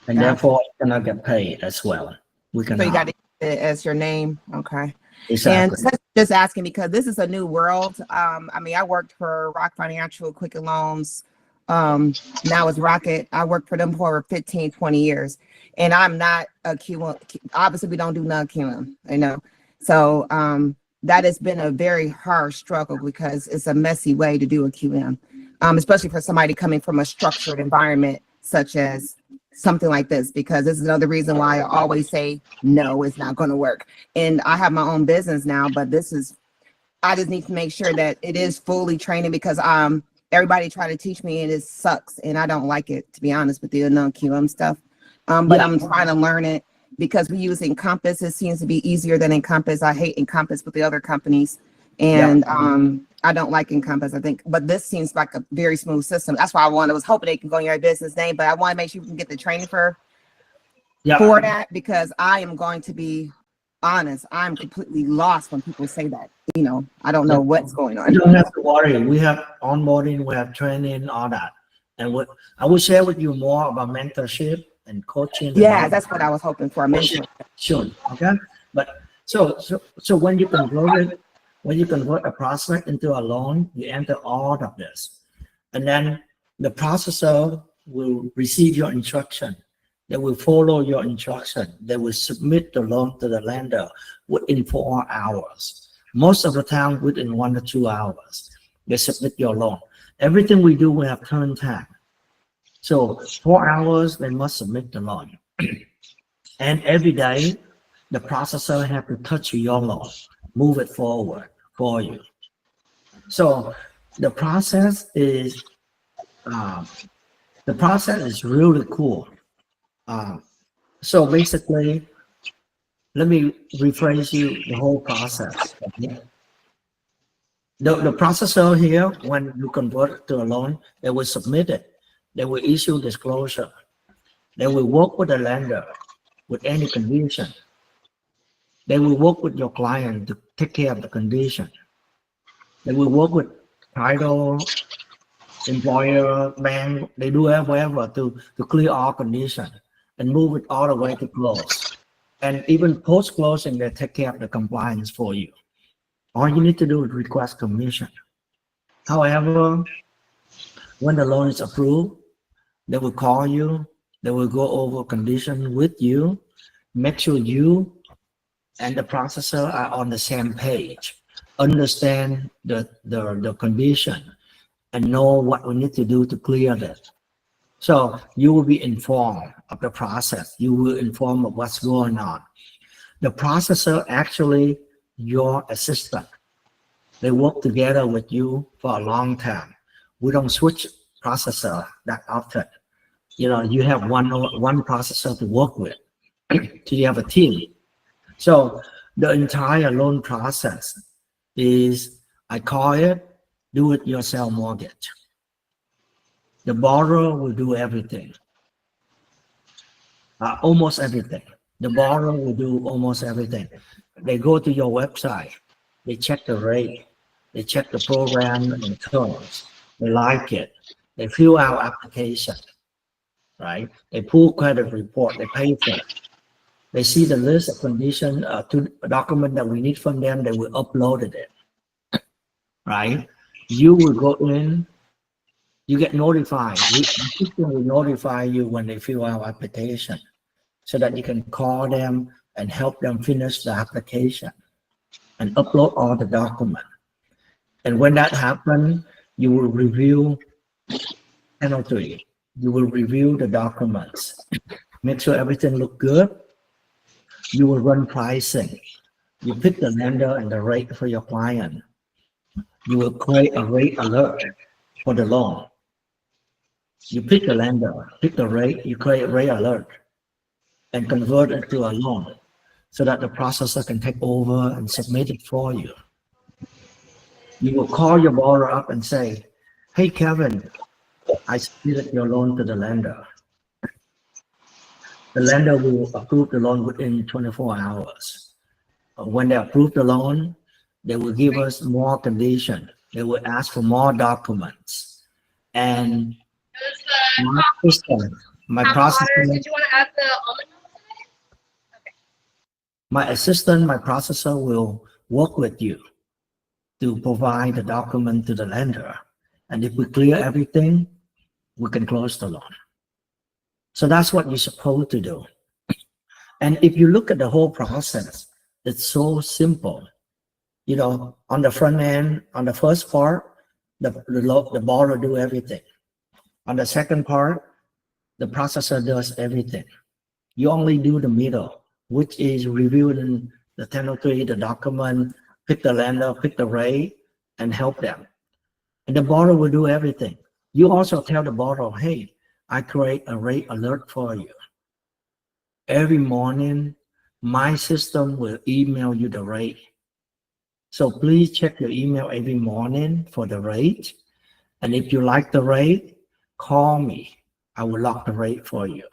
And therefore it cannot get paid as well. We cannot. So you got to use it as your name. Okay. Exactly. And just asking because this is a new world. I mean, I worked for Rock Financial, Quicken Loans. Now it's Rocket. I worked for them for over 15, 20 years. And I'm not a QM. Obviously, we don't do non-QM, you know. So that has been a very hard struggle because it's a messy way to do a QM, especially for somebody coming from a structured environment such as something like this, because this is another reason why I always say, no, it's not going to work. And I have my own business now, but I just need to make sure that it is fully training because everybody try to teach me and it sucks. And I don't like it, to be honest with you, non-QM stuff. But I'm trying to learn it. because we use Encompass. It seems to be easier than Encompass. I hate Encompass with the other companies. And I don't like Encompass, I think, but this seems like a very smooth system. That's why I was hoping they can go in your business name, but I want to make sure we can get the training for that, because I am going to be honest. I'm completely lost when people say that, you know, I don't know what's going on. You don't have to worry. We have onboarding, we have training, all that. And what I will share with you more about mentorship and coaching. Yeah, that's what I was hoping for. Sure. Okay. But so when you convert a prospect into a loan, you enter all of this. And then the processor will receive your instruction. They will follow your instruction. They will submit the loan to the lender within 4 hours. Most of the time within 1 to 2 hours, they submit your loan. Everything we do, we have turn time. So 4 hours, they must submit the loan. And every day, the processor have to touch your loan, move it forward for you. So the process is really cool. So basically, let me rephrase you the whole process. Okay? The processor here, when you convert to a loan, they will submit it. They will issue disclosure. They will work with the lender with any condition. They will work with your client to take care of the condition. They will work with title, employer, bank. They do whatever to clear all conditions and move it all the way to close. And even post-closing, they take care of the compliance for you. All you need to do is request commission. However, when the loan is approved, they will call you. They will go over conditions with you, make sure you and the processor are on the same page, understand the condition, and know what we need to do to clear that. So you will be informed of the process. You will inform of what's going on. The processor actually your assistant. They work together with you for a long time. We don't switch processor that often. You know, you have one processor to work with. So you have a team. So the entire loan process is, I call it, do-it-yourself mortgage. The borrower will do everything. Almost everything. The borrower will do almost everything. They go to your website. They check the rate. They check the program and terms. They like it. They fill out application, right? They pull credit report. They pay for it. They see the list of condition to a document that we need from them. They will upload it, right? You will go in. You get notified. The system will notify you when they fill out application, so that you can call them and help them finish the application and upload all the documents. And when that happens, you will review penalty. You will review the documents, make sure everything looks good. You will run pricing. You pick the lender and the rate for your client. You will create a rate alert for the loan. You pick the lender, pick the rate, you create a rate alert and convert it to a loan so that the processor can take over and submit it for you. You will call your borrower up and say, hey, Kevin, I submitted your loan to the lender. The lender will approve the loan within 24 hours. When they approve the loan, they will give us more conditions. They will ask for more documents. And my system, my processor, did you want to add the almond milk? Okay. my assistant, my processor will work with you to provide the document to the lender. And if we clear everything, we can close the loan. So that's what you're supposed to do. And if you look at the whole process, it's so simple. You know, on the front end, on the first part, the borrower do everything. On the second part, the processor does everything. You only do the middle, which is reviewing the 1003, the document, pick the lender, pick the rate, and help them. And the borrower will do everything. You also tell the borrower, hey, I create a rate alert for you. every morning, my system will email you the rate. So please check your email every morning for the rate. And if you like the rate, call me. I will lock the rate for you.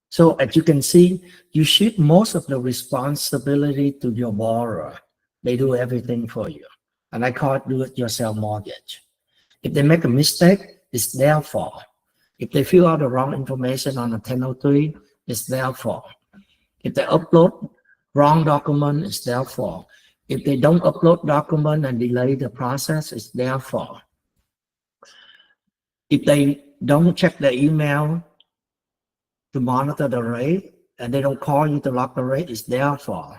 So as you can see, you shift most of the responsibility to your borrower. They do everything for you. And I call it do-it-yourself mortgage. If they make a mistake, it's their fault. If they fill out the wrong information on a 1003, it's their fault. If they upload wrong document, it's their fault. If they don't upload document and delay the process, it's their fault. If they don't check the email to monitor the rate and they don't call you to lock the rate, it's their fault.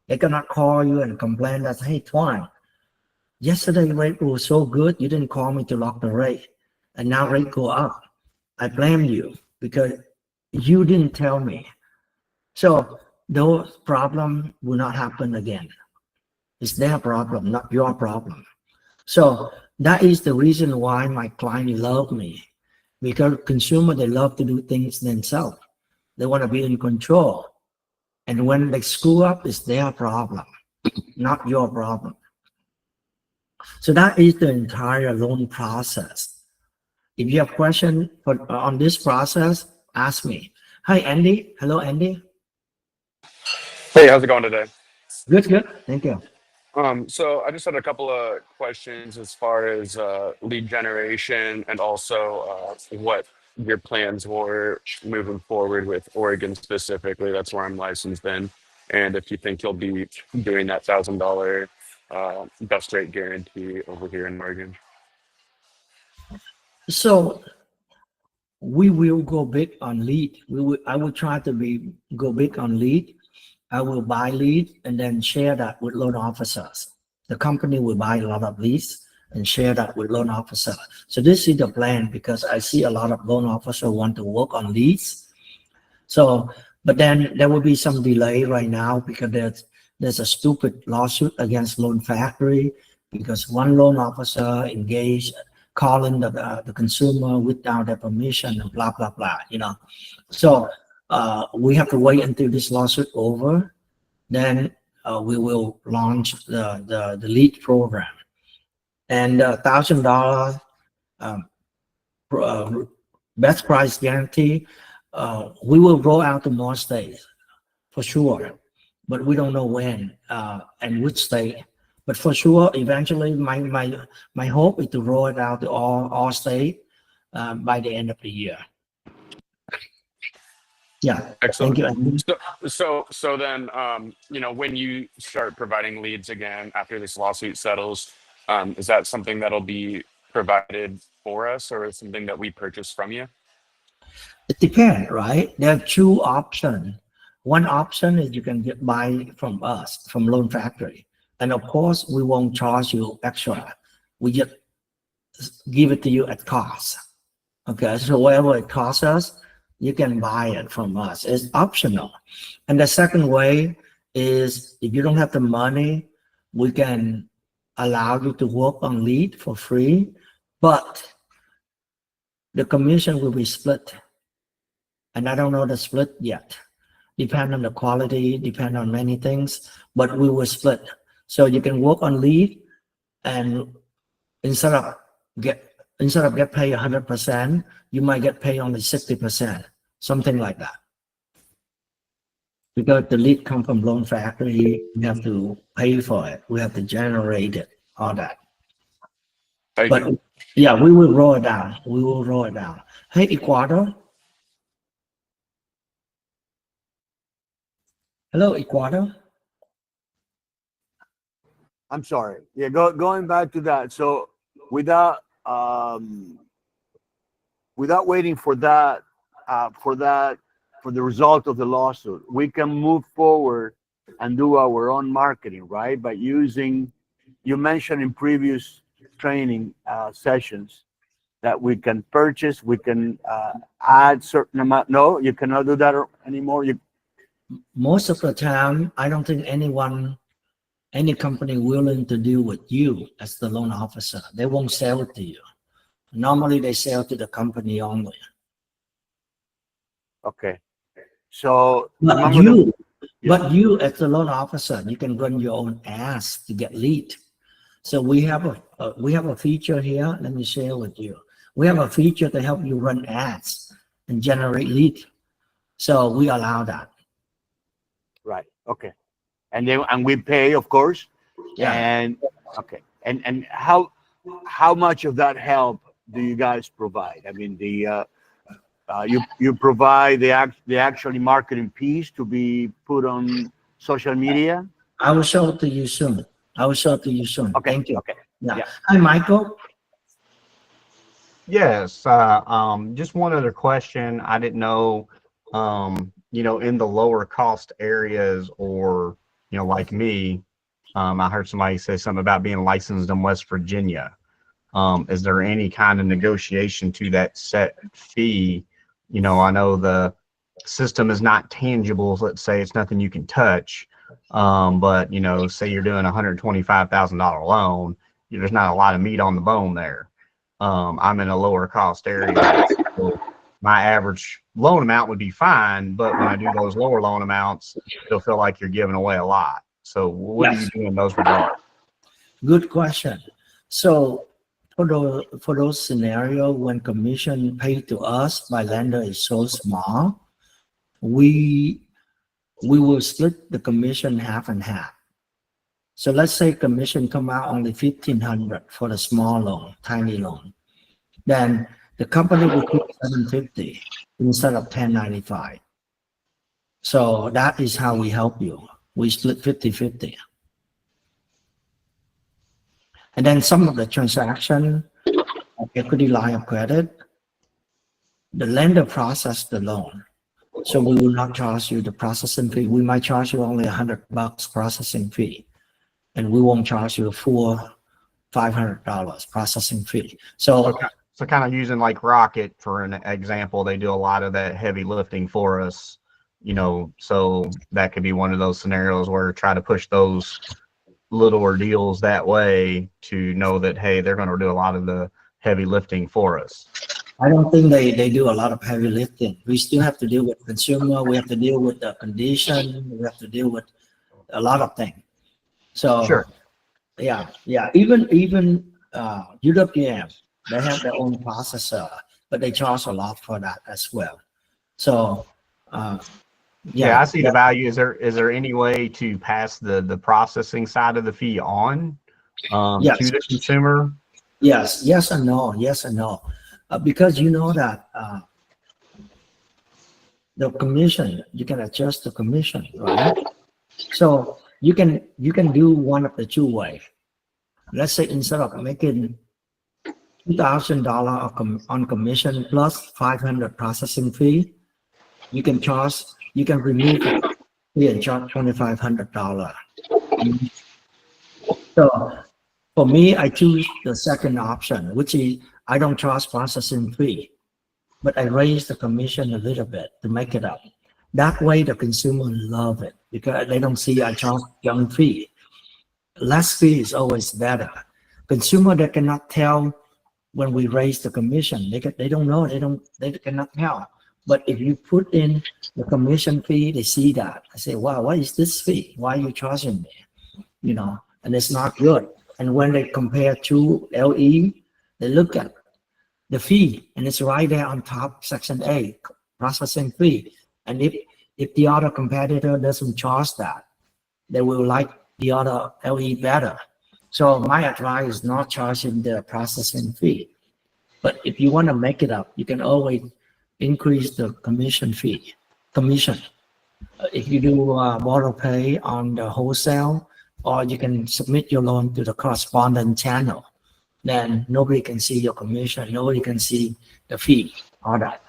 They cannot call you and complain that, hey, Twine, yesterday rate was so good, you didn't call me to lock the rate, and now rate go up. I blame you because you didn't tell me. So those problems will not happen again. It's their problem, not your problem. So that is the reason why my client love me, because consumer, they love to do things themselves. They want to be in control. And when they screw up, it's their problem, not your problem. So that is the entire loan process. If you have questions on this process, ask me. Hi, Andy. Hello, Andy. Hey, how's it going today? Good, good. Thank you. So I just had a couple of questions as far as lead generation and also what your plans were moving forward with Oregon specifically. That's where I'm licensed in. And if you think you'll be doing that $1,000 best rate guarantee over here in Oregon. So we will go big on lead. I will try to go big on lead. I will buy lead and then share that with loan officers. The company will buy a lot of leads and share that with loan officers. So this is the plan, because I see a lot of loan officers want to work on leads. So, but then there will be some delay right now because there's a stupid lawsuit against Loan Factory because one loan officer engaged calling the consumer without their permission and blah, blah, blah, you know. So we have to wait until this lawsuit over. Then we will launch the lead program. And $1,000 best price guarantee, we will roll out to more states for sure, but we don't know when and which state. But for sure, eventually, my hope is to roll it out to all states by the end of the year. Yeah. Excellent. Thank you. So then, you know, when you start providing leads again after this lawsuit settles, is that something that'll be provided for us, or is something that we purchase from you? It depends, right? There are two options. One option is you can buy from us, from Loan Factory. And of course, we won't charge you extra. We just give it to you at cost. Okay, so whatever it costs us, you can buy it from us. It's optional. And the second way is if you don't have the money, we can allow you to work on lead for free, but the commission will be split. And I don't know the split yet. Depend on the quality, depend on many things, but we will split. So you can work on lead, and instead of get paid 100%, you might get paid only 60%, something like that. Because the lead come from Loan Factory, we have to pay for it. We have to generate it, all that. But yeah, we will roll it down. We will roll it down. Hey, Ecuador. Hello, Ecuador. I'm sorry. Yeah, going back to that. So without waiting for the result of the lawsuit, we can move forward and do our own marketing, right? By using, you mentioned in previous training sessions that we can purchase, we can add certain amount. No, you cannot do that anymore. Most of the time, I don't think any company willing to deal with you as the loan officer. They won't sell it to you. Normally, they sell to the company only. Okay. So But remember you, Yeah. but you as a loan officer, you can run your own ads to get lead. So we have a feature here. Let me share with you. We have a feature to help you run ads and generate lead. So we allow that. Right. Okay. And then we pay, of course. Yeah. And okay. And how much of that help do you guys provide? I mean, you provide the actually marketing piece to be put on social media. I will show it to you soon. Okay. Thank you. Okay. Yeah. Yeah. Hi, Michael. Yes, just one other question. I didn't know, in the lower cost areas or, like me, I heard somebody say something about being licensed in West Virginia. Is there any kind of negotiation to that set fee? I know the system is not tangible. Let's say it's nothing you can touch. But, say you're doing $125,000 loan, there's not a lot of meat on the bone there. I'm in a lower cost area. So my average loan amount would be fine, but when I do those lower loan amounts, you'll feel like you're giving away a lot. So what do you do in those regards? Good question. So for those scenario when commission paid to us by lender is so small, we will split the commission half and half. So let's say commission come out only 1,500 for the small loan, tiny loan. Then the company will keep 750 instead of 1095. So that is how we help you. We split 50-50. And then some of the transaction, equity line of credit, the lender process the loan. So we will not charge you the processing fee. We might charge you only $100 processing fee, and we won't charge you a full $500 processing fee. So kind of using like Rocket for an example, they do a lot of that heavy lifting for us, so that could be one of those scenarios where try to push those littler deals that way to know that, hey, they're going to do a lot of the heavy lifting for us. I don't think they do a lot of heavy lifting. We still have to deal with consumer. We have to deal with the condition. We have to deal with a lot of things. So Sure. Yeah. Even UWM, they have their own processor, but they charge a lot for that as well. So yeah, I see the value. Is there any way to pass the processing side of the fee on Yes. to the consumer? Yes and no. Because you know that the commission, you can adjust the commission, right? So you can do one of the two ways. Let's say instead of making $2,000 on commission plus 500 processing fee, you can remove the fee and charge $2,500. So for me, I choose the second option, which is I don't charge processing fee, but I raise the commission a little bit to make it up. That way the consumer love it because they don't see I charge young fee. Less fee is always better. Consumer that cannot tell when we raise the commission, they don't know, they cannot tell. But if you put in the commission fee, they see that. I say, wow, what is this fee? Why are you charging me? And it's not good. And when they compare to LE, they look at the fee and it's right there on top, section A, processing fee. And if the other competitor doesn't charge that, they will like the other LE better. So my advice is not charging the processing fee. But if you want to make it up, you can always increase the commission. If you do borrow pay on the wholesale, or you can submit your loan to the correspondent channel, then nobody can see your commission, nobody can see the fee, all that.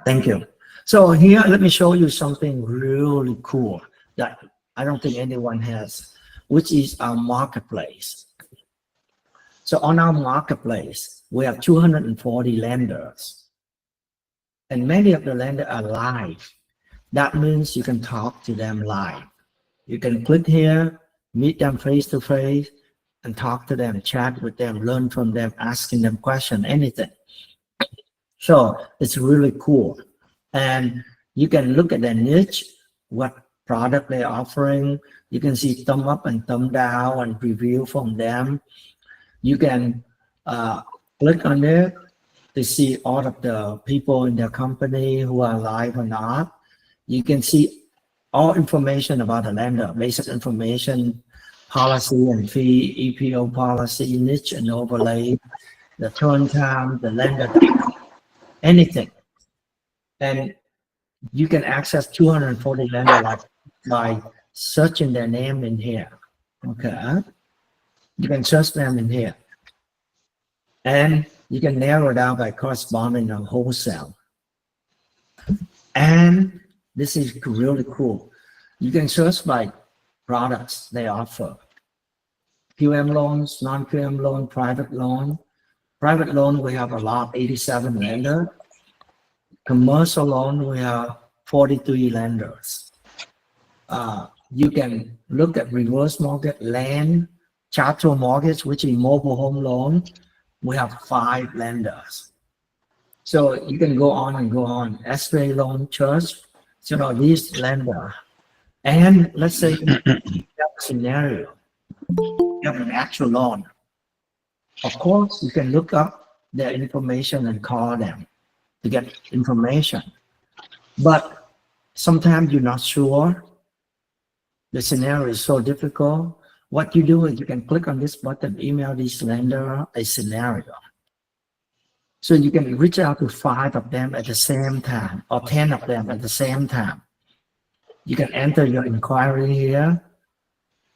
Thank you. So here, let me show you something really cool that I don't think anyone has, which is our marketplace. So on our marketplace, we have 240 lenders, and many of the lenders are live. That means you can talk to them live. You can click here, meet them face to face, and talk to them, chat with them, learn from them, asking them questions, anything. So it's really cool. And you can look at the niche, what product they're offering. You can see thumb up and thumb down and review from them. You can click on it to see all of the people in the company who are live or not. You can see all information about the lender, basic information, policy and fee, EPO policy, niche and overlay, the turn time, the lender, anything. And you can access 240 lenders by searching their name in here. Okay. You can search them in here. And you can narrow down by corresponding or wholesale. And this is really cool. You can search by products they offer. QM loans, non-QM loan, private loan. Private loan, we have a lot, 87 lenders. Commercial loan, we have 43 lenders. You can look at reverse mortgage, land, chattel mortgage, which is mobile home loan. We have 5 lenders. So you can go on and go on. S-ray loan, church, these lenders. And let's say you have a scenario, you have an actual loan. Of course, you can look up their information and call them to get information. But sometimes you're not sure. The scenario is so difficult. What you do is you can click on this button, email this lender a scenario. So you can reach out to 5 of them at the same time or 10 of them at the same time. You can enter your inquiry here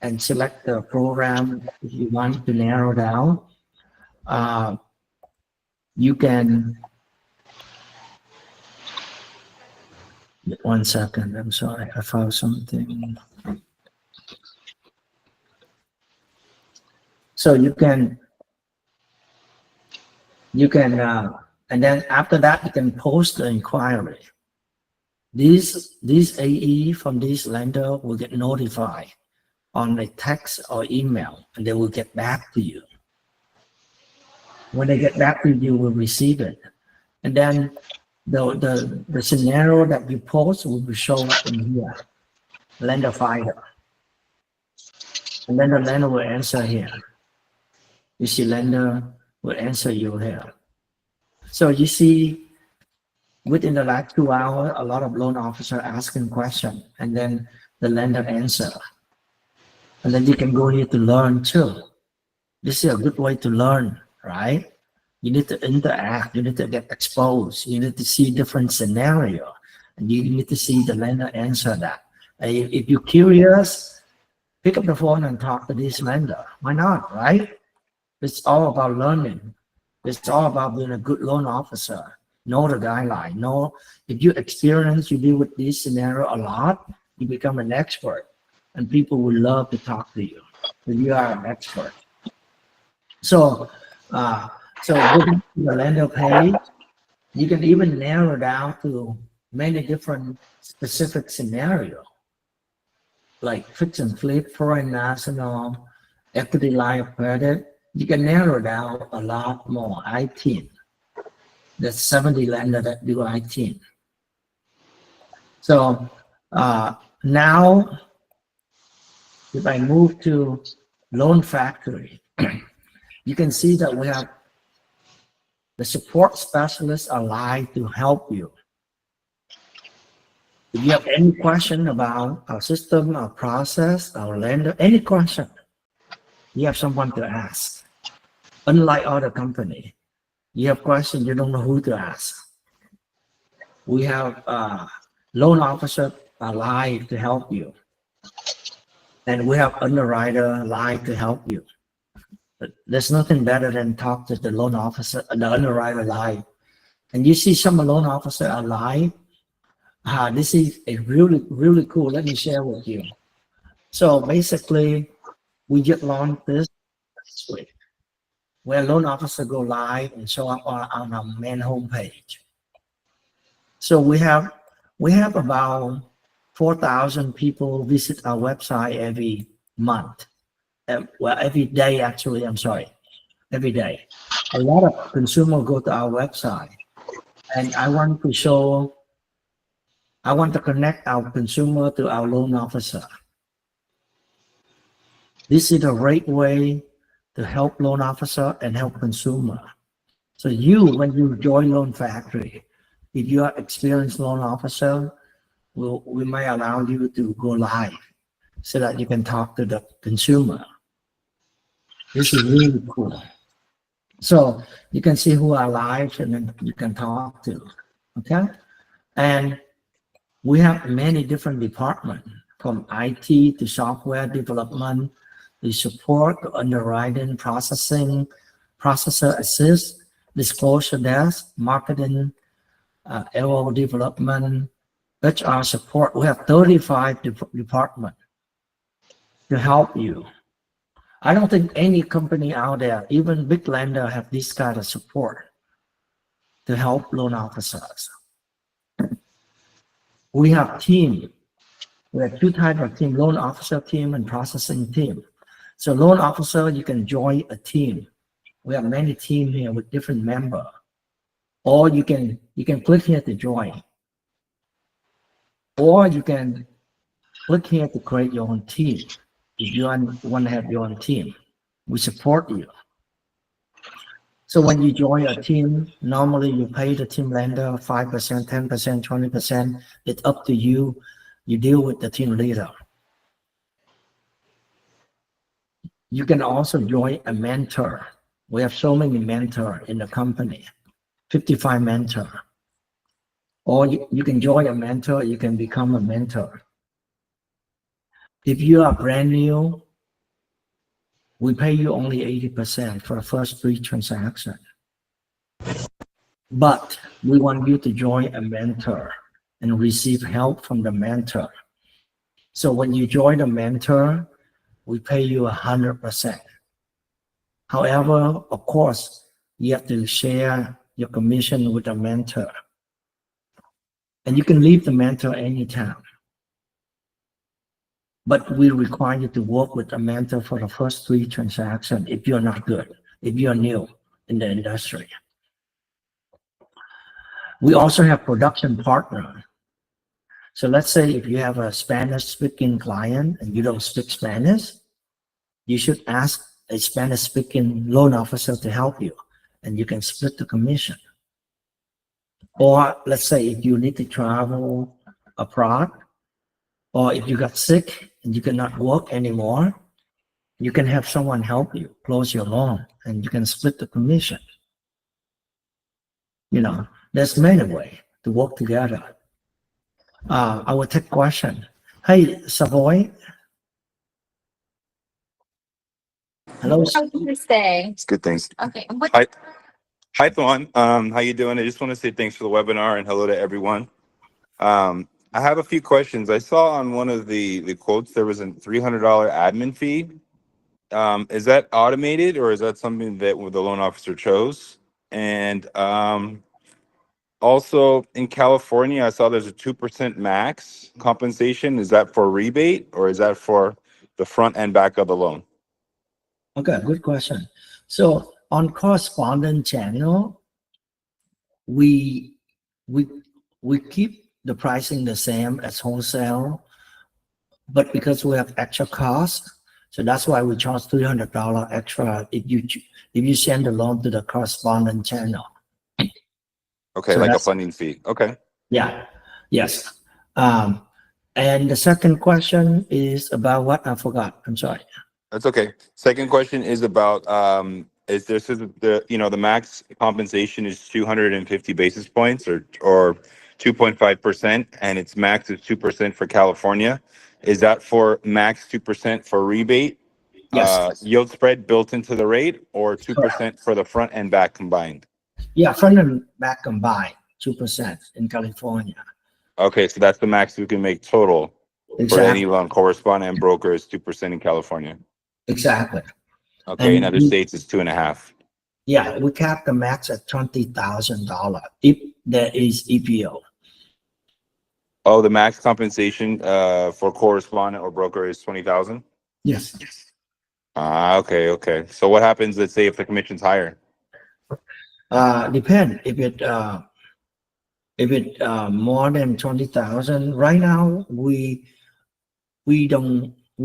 and select the program if you want to narrow down. You can, one second, I'm sorry, I found something. So you can, and then after that, you can post the inquiry. These AE from this lender will get notified on a text or email, and they will get back to you. When they get back to you, you will receive it. And then the scenario that you post will be shown up in here, lender finder. And then the lender will answer here. You see, lender will answer you here. So you see, within the last 2 hours, a lot of loan officers asking questions, and then the lender answer. And then you can go here to learn too. This is a good way to learn, right? You need to interact, you need to get exposed, you need to see different scenario, and you need to see the lender answer that. If you're curious, pick up the phone and talk to this lender. Why not, right? It's all about learning. It's all about being a good loan officer. Know the guideline. Know if you experience, you deal with this scenario a lot, you become an expert, and people will love to talk to you. So you are an expert. So looking at the lender page, you can even narrow down to many different specific scenarios, like fix and flip, foreign national, equity line of credit. You can narrow down a lot more. I-10. There's 70 lenders that do I-10. So now, if I move to Loan Factory, you can see that we have the support specialists are live to help you. If you have any question about our system, our process, our lender, any question, you have someone to ask. Unlike other company, you have questions, you don't know who to ask. We have loan officer live to help you. And we have underwriter live to help you. But there's nothing better than talk to the loan officer, the underwriter live. And you see some loan officer are live. This is a really, really cool. Let me share with you. So basically, we just launched this week, where loan officer go live and show up on our main homepage. So we have about 4,000 people visit our website every month. Well, every day actually. I'm sorry, every day. A lot of consumers go to our website, and I want to show I want to connect our consumer to our loan officer. This is a great way to help loan officer and help consumer. So when you join Loan Factory, if you are experienced loan officer, we may allow you to go live so that you can talk to the consumer. This is really cool. So you can see who are live and then you can talk to, okay? And we have many different departments, from IT to software development, to support, to underwriting, processing, processor assist, disclosure desk, marketing, LO development, HR support. We have 35 departments to help you. I don't think any company out there, even big lender, have this kind of support to help loan officers. We have team. We have two types of team, loan officer team and processing team. So loan officer, you can join a team. We have many teams here with different members. Or you can click here to join. Or you can click here to create your own team. If you want to have your own team, we support you. So when you join a team, normally you pay the team lender 5%, 10%, 20%. It's up to you. You deal with the team leader. You can also join a mentor. We have so many mentors in the company, 55 mentors. Or you can join a mentor, you can become a mentor. If you are brand new, we pay you only 80% for the first 3 transactions. But we want you to join a mentor and receive help from the mentor. So when you join a mentor, we pay you 100%. However, of course, you have to share your commission with the mentor. And you can leave the mentor anytime. But we require you to work with a mentor for the first 3 transactions if you're not good, if you're new in the industry. We also have production partner. So let's say if you have a Spanish-speaking client and you don't speak Spanish, you should ask a Spanish-speaking loan officer to help you, and you can split the commission. Or let's say if you need to travel abroad, or if you got sick and you cannot work anymore, you can have someone help you close your loan and you can split the commission. You know, there's many ways to work together. I will take question. Hey, Savoy. Hello. How can you stay? It's good, thanks. Okay. What? Hi, Thorn. How you doing? I just want to say thanks for the webinar and hello to everyone. I have a few questions. I saw on one of the quotes there was a $300 admin fee. Is that automated or is that something that the loan officer chose? And also in California, I saw there's a 2% max compensation. Is that for rebate or is that for the front and back of the loan? Okay, good question. So on correspondent channel, we keep the pricing the same as wholesale, but because we have extra cost, so that's why we charge $300 extra if you send the loan to the correspondent channel. Okay, so like a funding fee. Okay. Yeah. Yes. And the second question is about what? I forgot. I'm sorry. That's okay. Second question is about is there the max compensation is 250 basis points or 2.5%, and its max is 2% for California. Is that for max 2% for rebate? Yes. Yield spread built into the rate, or 2% for the front and back combined? Yeah, front and back combined, 2% in California. Okay, so that's the max we can make total for Exactly. any loan. Correspondent and broker is 2% in California. Exactly. Okay, in And other states it's 2.5%. Yeah, we cap the max at $20,000 if there is EPO. Oh, the max compensation for correspondent or broker is 20,000. Yes. Okay. So what happens? Let's say if the commission's higher. Depend If it more than 20,000, right now we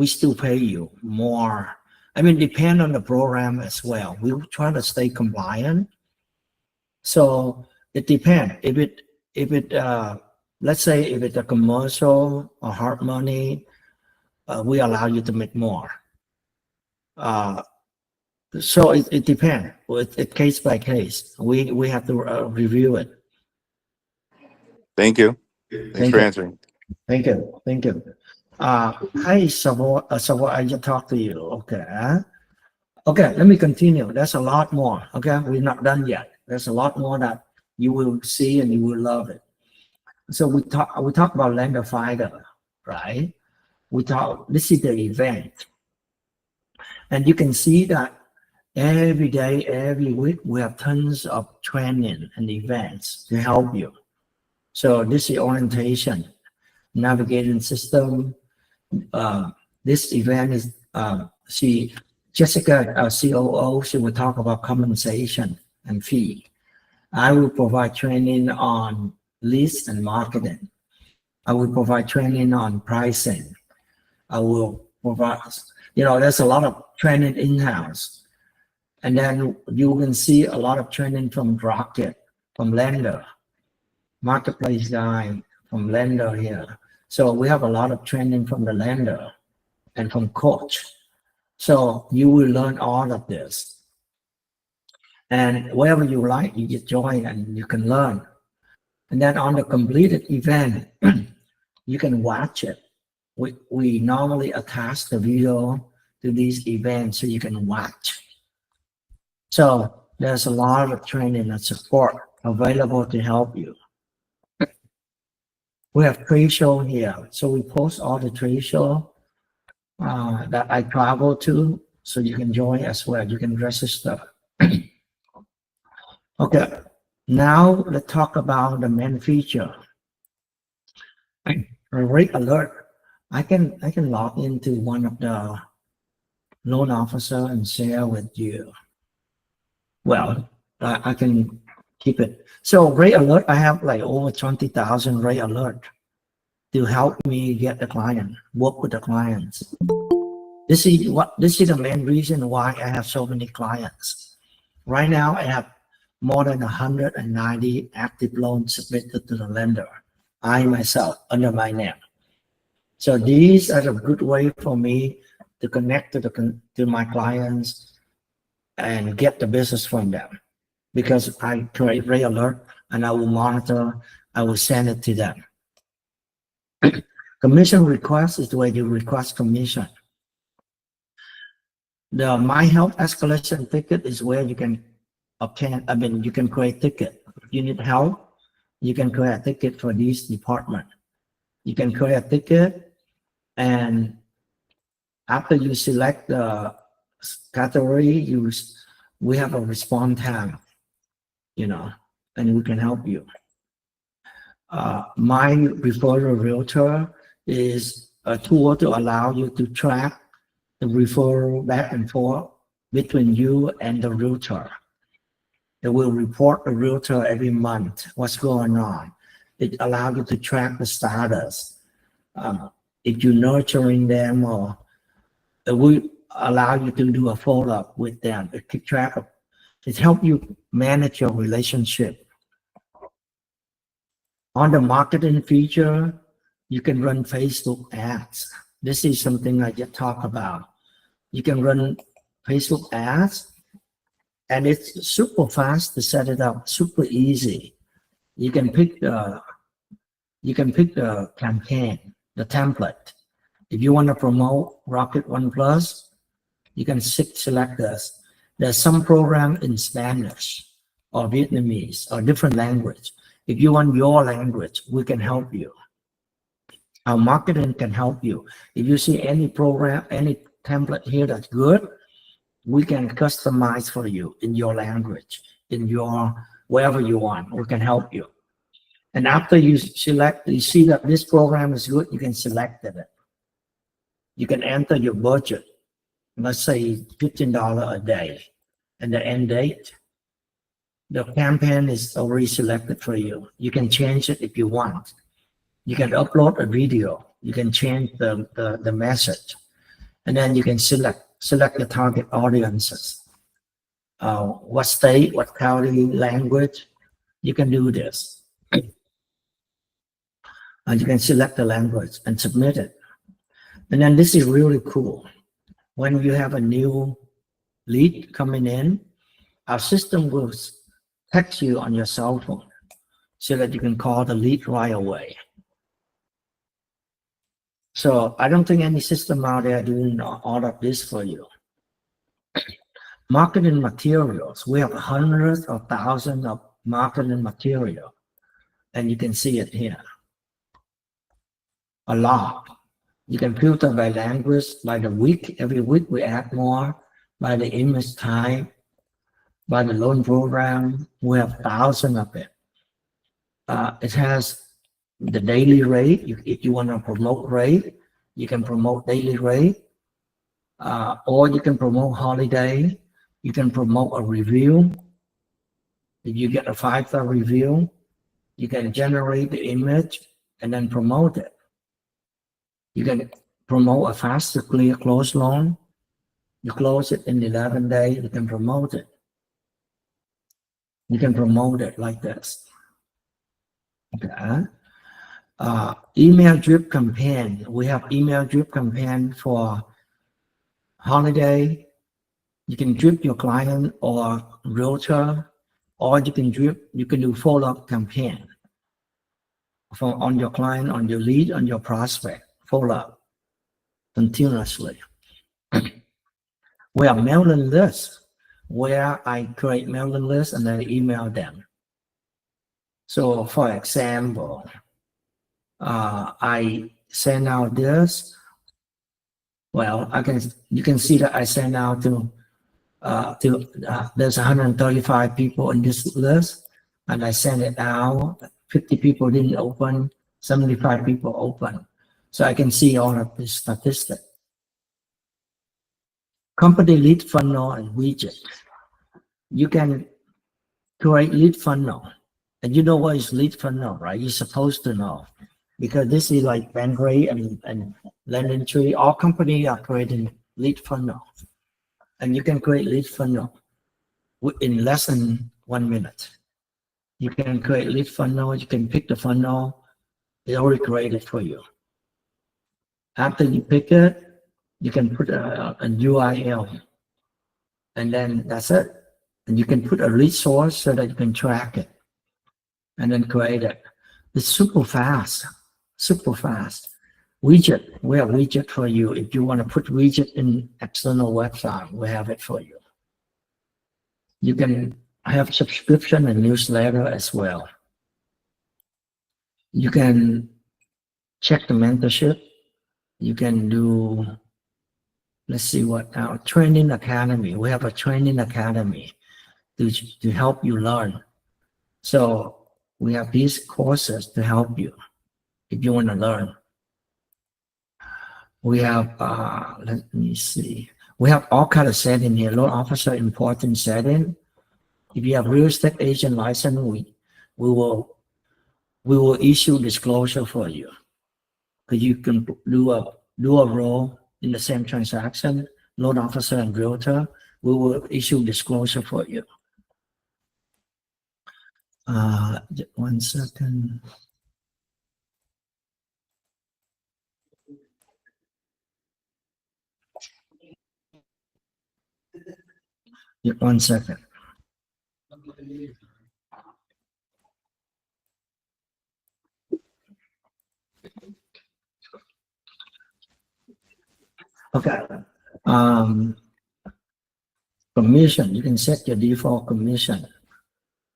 still pay you more. I mean, depend on the program as well. We try to stay compliant. So it depends. If it let's say if it's a commercial or hard money, we allow you to make more. So it depends. It case by case. We have to review it. Thank you. Thanks for answering. Thank you. Thank you. Hi, Savo, I just talked to you. Okay. Okay, let me continue. There's a lot more. Okay, we're not done yet. There's a lot more that you will see and you will love it. So we talk about Lender Finder, right? This is the event. And you can see that every day, every week, we have tons of training and events to help you. So this is orientation, navigating system. This event is, Jessica, our COO, she will talk about compensation and fee. I will provide training on leads and marketing. I will provide training on pricing. I will provide, there's a lot of training in-house. And then you can see a lot of training from Rocket, from Lender, Marketplace Guy, from Lender here. So we have a lot of training from the Lender and from Coach. So you will learn all of this. And wherever you like, you just join and you can learn. And then on the completed event, you can watch it. We normally attach the video to these events so you can watch. So there's a lot of training and support available to help you. We have trade show here. So we post all the trade show that I travel to, so you can join as well. You can register. Okay, now let's talk about the main feature. Rate alert. I can log into one of the loan officer and share with you. Well, I can keep it. So rate alert, I have like over 20,000 rate alert to help me get the client, work with the clients. This is the main reason why I have so many clients. Right now, I have more than 190 active loans submitted to the lender. I myself, under my name. So these are a good way for me to connect to my clients and get the business from them, because I create rate alert and I will monitor, I will send it to them. Commission request is the way you request commission. The My Help escalation ticket is where you can obtain, you can create ticket. If you need help, you can create a ticket for this department. You can create a ticket, and after you select the category, we have a response time, and we can help you. My Referral Realtor is a tool to allow you to track the referral back and forth between you and the realtor. It will report the realtor every month what's going on. It allows you to track the status. If you're nurturing them, or it will allow you to do a follow-up with them. It keep track of. It helps you manage your relationship. On the marketing feature, you can run Facebook ads. This is something I just talked about. You can run Facebook ads, and it's super fast to set it up, super easy. You can pick the campaign, the template. If you want to promote Rocket One Plus, you can select this. There's some program in Spanish or Vietnamese or different language. If you want your language, we can help you. Our marketing can help you. If you see any program, any template here that's good, we can customize for you in your language, in your wherever you want. We can help you. And after you select, you see that this program is good, you can select it. You can enter your budget. Let's say $15 a day and the end date. The campaign is already selected for you. You can change it if you want. You can upload a video. You can change the message. And then you can select the target audiences. What state, what county, language. You can do this. You can select the language and submit it. And then this is really cool. When you have a new lead coming in, our system will text you on your cell phone so that you can call the lead right away. So I don't think any system out there doing all of this for you. Marketing materials. We have hundreds of thousands of marketing material, and you can see it here. A lot. You can filter by language, by the week. Every week we add more, by the image type, by the loan program. We have thousands of it. It has the daily rate. If you want to promote rate, you can promote daily rate, or you can promote holiday. You can promote a review. If you get a 5-star review, you can generate the image and then promote it. You can promote a faster clear close loan. You close it in 11 days, you can promote it. You can promote it like this. Okay. Email drip campaign. We have email drip campaign for holiday. You can drip your client or realtor, or you can do follow-up campaign on your client, on your lead, on your prospect. Follow up continuously. We have mailing lists where I create mailing lists and then email them. So for example, I send out this. Well, you can see that I send out to there's 135 people in this list, and I send it out. 50 people didn't open, 75 people open. So I can see all of this statistic. Company lead funnel and widget. You can create lead funnel. And you know what is lead funnel, right? You're supposed to know. Because this is like Bankrate and LendingTree. All companies are creating lead funnel. And you can create lead funnel in less than 1 minute. You can create lead funnel. You can pick the funnel. It's already created for you. After you pick it, you can put a URL, and then that's it. And you can put a lead source so that you can track it, and then create it. It's super fast, super fast. Widget, we have widget for you. If you want to put widget in external website, we have it for you. You can have subscription and newsletter as well. You can check the mentorship. You can do, let's see what our training academy. We have a training academy to help you learn. So we have these courses to help you if you want to learn. We have, let me see. We have all kinds of settings here. Loan officer important setting. If you have real estate agent license, we will issue disclosure for you. Because you can do a role in the same transaction, loan officer and realtor. We will issue disclosure for you. Just 1 second. Just 1 second. Okay. Commission, you can set your default commission.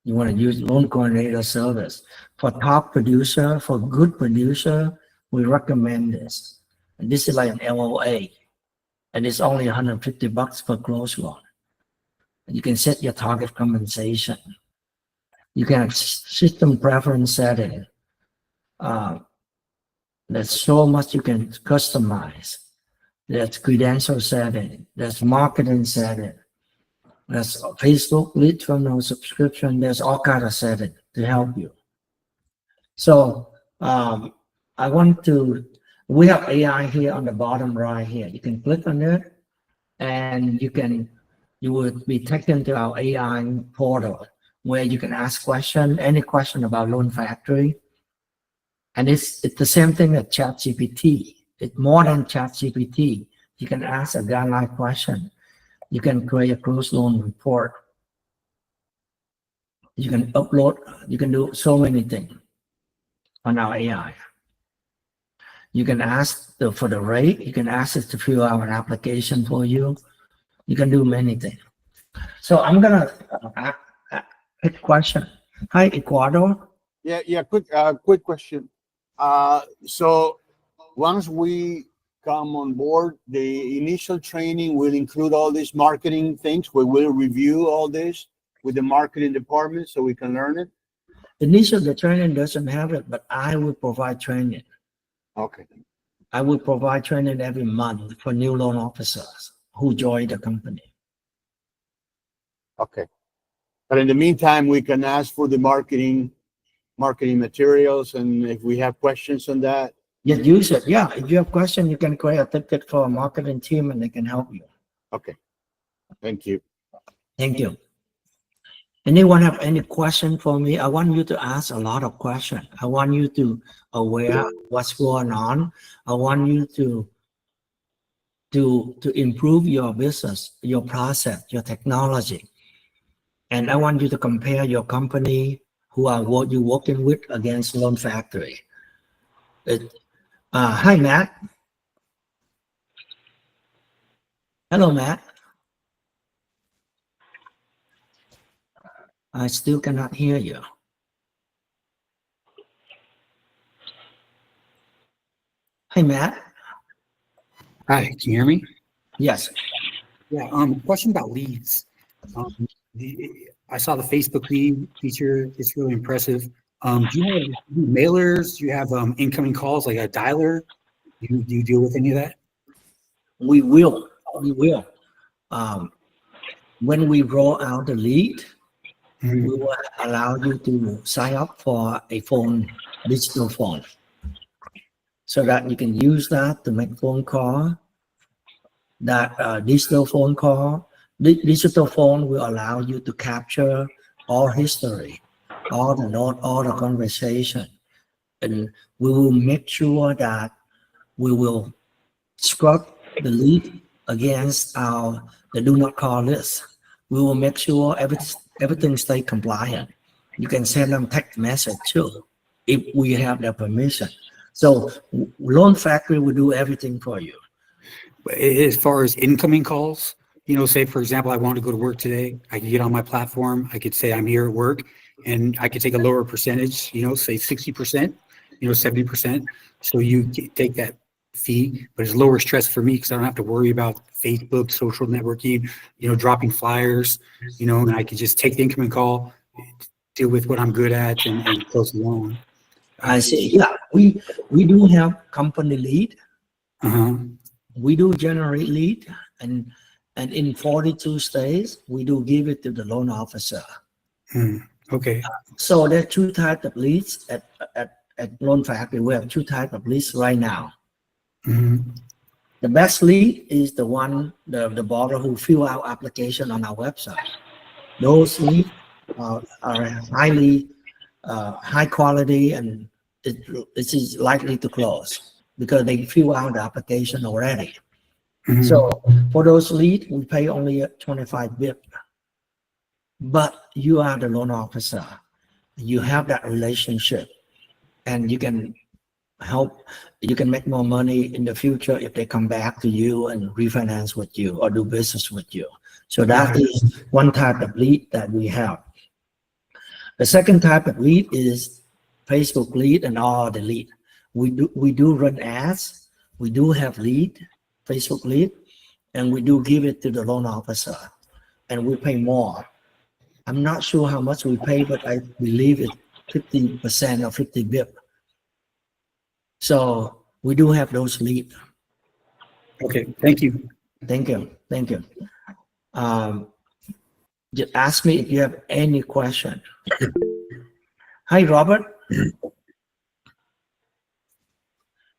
You want to use loan coordinator service. For top producer, for good producer, we recommend this. And this is like an LOA. And it's only $150 per close loan. And you can set your target compensation. You can have system preference setting. There's so much you can customize. There's credential setting. There's marketing setting. There's Facebook lead funnel subscription. There's all kind of setting to help you. So we have AI here on the bottom right here. You can click on it and you will be taken to our AI portal where you can ask any question about Loan Factory. And it's the same thing as ChatGPT. It's more than ChatGPT. You can ask a guideline question. You can create a closed loan report. You can upload, you can do so many things on our AI. You can ask for the rate. You can ask it to fill out an application for you. You can do many things. So I'm gonna quick question. Hi, Ecuador. Yeah. Quick question. So once we come on board, the initial training will include all these marketing things. We will review all this with the marketing department so we can learn it. Initially, the training doesn't have it, but I will provide training. Okay. I will provide training every month for new loan officers who join the company. Okay. But in the meantime, we can ask for the marketing materials, and if we have questions on that. Yes, use it. Yeah, if you have questions, you can create a ticket for a marketing team and they can help you. Okay. Thank you. Thank you. Anyone have any question for me? I want you to ask a lot of questions. I want you to aware what's going on. I want you to improve your business, your process, your technology. And I want you to compare your company who are what you're working with against Loan Factory. Hi, Matt. Hello, Matt. I still cannot hear you. Hi, Matt. Hi, can you hear me? Yes. Yeah, question about leads. I saw the Facebook lead feature. It's really impressive. Do you have mailers? Do you have incoming calls like a dialer? Do you deal with any of that? We will. When we roll out the lead, we will allow you to sign up for a digital phone, so that you can use that to make phone call. That digital phone will allow you to capture all history, all the note, all the conversation, and we will make sure that we will scrub the lead against the do not call list. We will make sure everything stay compliant. You can send them text message too, if we have their permission. So Loan Factory will do everything for you. As far as incoming calls, say for example, I want to go to work today. I can get on my platform. I could say I'm here at work, and I could take a lower percentage. Say 60%, 70%. So you take that fee, but it's lower stress for me because I don't have to worry about Facebook, social networking, dropping flyers, and I can just take the incoming call, deal with what I'm good at, and close the loan. I see. Yeah, we do have company lead. We do generate lead, and in 42 states, we do give it to the loan officer. Okay. So there are two types of leads at Loan Factory. We have two types of leads right now. The best lead is the one, the borrower who fill out application on our website. Those leads are highly high quality, and it is likely to close because they fill out the application already. So for those leads, we pay only 25 bps. But you are the loan officer. You have that relationship, and you can help. You can make more money in the future if they come back to you and refinance with you or do business with you. So that is one type of lead that we have. The second type of lead is Facebook lead and all the lead. We do run ads. We do have lead, Facebook lead, and we do give it to the loan officer, and we pay more. I'm not sure how much we pay, but I believe it's 50% or 50 bps. So we do have those leads. Okay, thank you. Thank you. Just ask me if you have any question. Hi, Robert.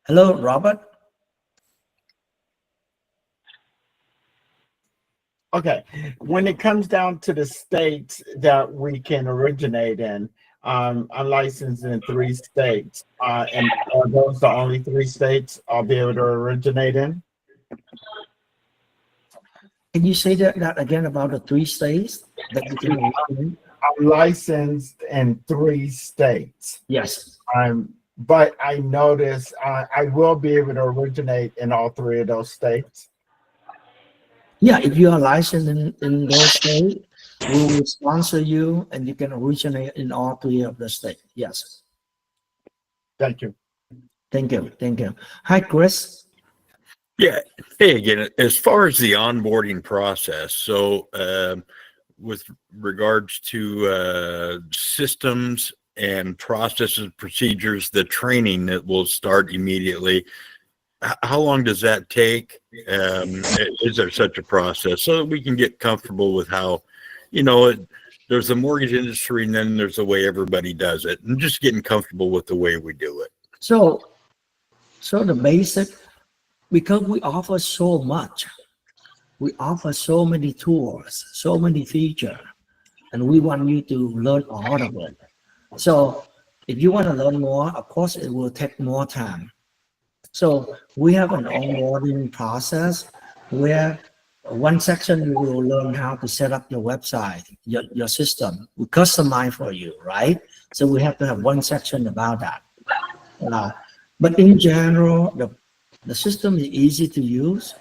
Hello, Robert. Okay, when it comes down to the states that we can originate in, I'm licensed in 3 states, and are those the only 3 states I'll be able to originate in? Can you say that again about the 3 states that you can originate? I'm licensed in 3 states. Yes. But I noticed I will be able to originate in all 3 of those states. Yeah, if you are licensed in those states, we will sponsor you and you can originate in all 3 of the states. Yes. Thank you. Thank you. Thank you. Hi, Chris. Yeah. Hey, again, as far as the onboarding process, so with regards to systems and processes, procedures, the training that will start immediately, how long does that take? Is there such a process so that we can get comfortable with how, there's the mortgage industry and then there's the way everybody does it, and just getting comfortable with the way we do it. So the basic, because we offer so much, we offer so many tools, so many features, and we want you to learn all of it. So if you want to learn more, of course, it will take more time. So we have an onboarding process where one section you will learn how to set up your website, your system. We customize for you, right? So we have to have one section about that. But in general, the system is easy to use,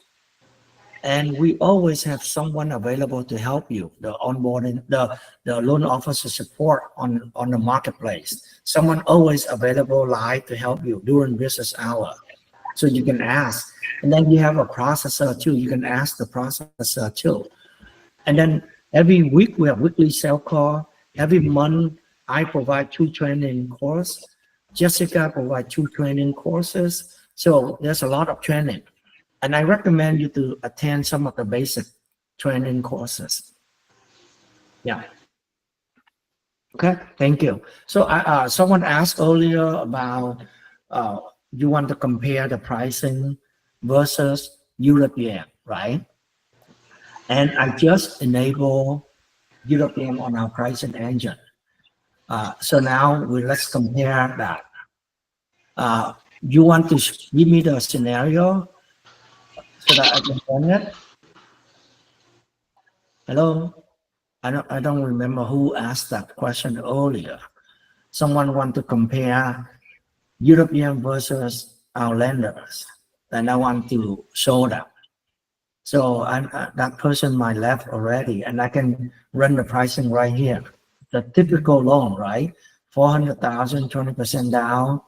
and we always have someone available to help you. The onboarding, the loan officer support on the marketplace. Someone always available live to help you during business hour. So you can ask, and then you have a processor too. You can ask the processor too. And then every week we have weekly sales call. Every month I provide 2 training courses. Jessica provides 2 training courses. So there's a lot of training. And I recommend you to attend some of the basic training courses. Yeah. Okay, thank you. So someone asked earlier about you want to compare the pricing versus European, right? And I just enable European on our pricing engine. So now let's compare that. You want to give me the scenario so that I can run it? Hello? I don't remember who asked that question earlier. Someone want to compare European versus our lenders, and I want to show them. So that person might left already, and I can run the pricing right here. The typical loan, right? 400,000, 20% down.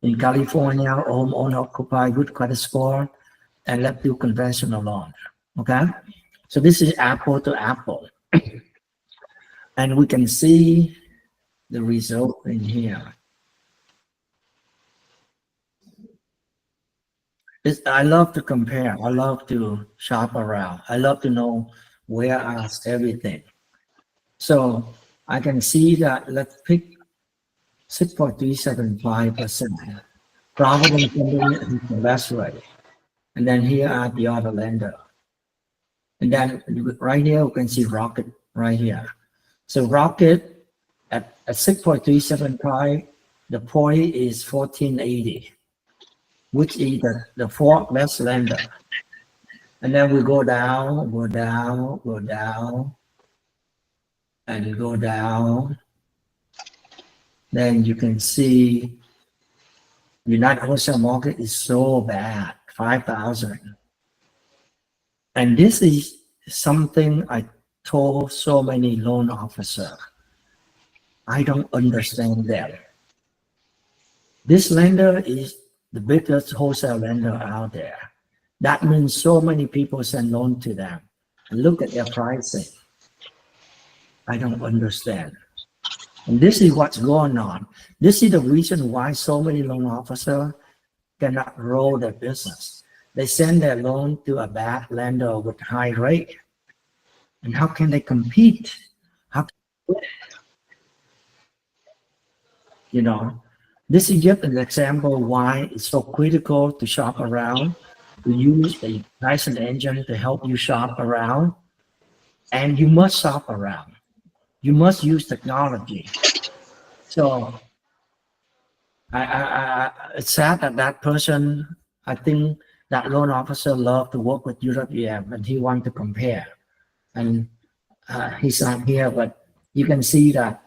In California, home owner occupy, good credit score, and let's do conventional loan. Okay, so this is apple to apple, and we can see the result in here. I love to compare. I love to shop around. I love to know where I ask everything. So I can see that. Let's pick 6.375%. Provident Company is the best rate. And then here are the other lender. And then right here, we can see Rocket right here. So Rocket at 6.375, the point is 1480, which is the 4th best lender. And then we go down, go down, go down, and go down. Then you can see United Wholesale Mortgage is so bad, 5,000. And this is something I told so many loan officers. I don't understand that. This lender is the biggest wholesale lender out there. That means so many people send loan to them. And look at their pricing. I don't understand. And this is what's going on. This is the reason why so many loan officers cannot grow their business. They send their loan to a bad lender with high rate. And how can they compete? You know, this is just an example why it's so critical to shop around, to use the Tyson engine to help you shop around. And you must shop around. You must use technology. So it's sad that that person, I think that loan officer loved to work with UWM and he wanted to compare. And he's not here, but you can see that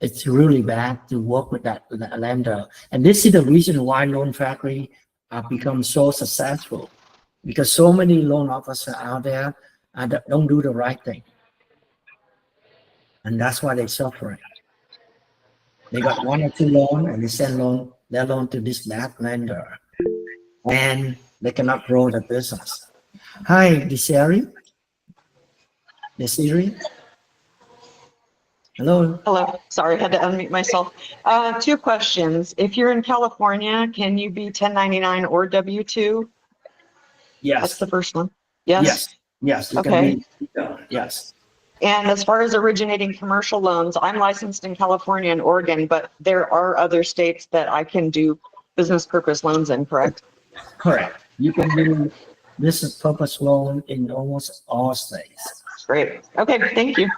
it's really bad to work with that lender. And this is the reason why Loan Factory become so successful, because so many loan officers out there don't do the right thing. And that's why they're suffering. They got 1 or 2 loans and they send their loan to this bad lender. And they cannot grow the business. Hi, Desiree. Hello. Hello. Sorry, I had to unmute myself. 2 questions. If you're in California, can you be 1099 or W-2? Yes. That's the first one. Yes? Yes. You Okay. can be, yes. And as far as originating commercial loans, I'm licensed in California and Oregon, but there are other states that I can do business purpose loans in, correct? Correct. You can do business purpose loan in almost all states. Great. Okay, thank you.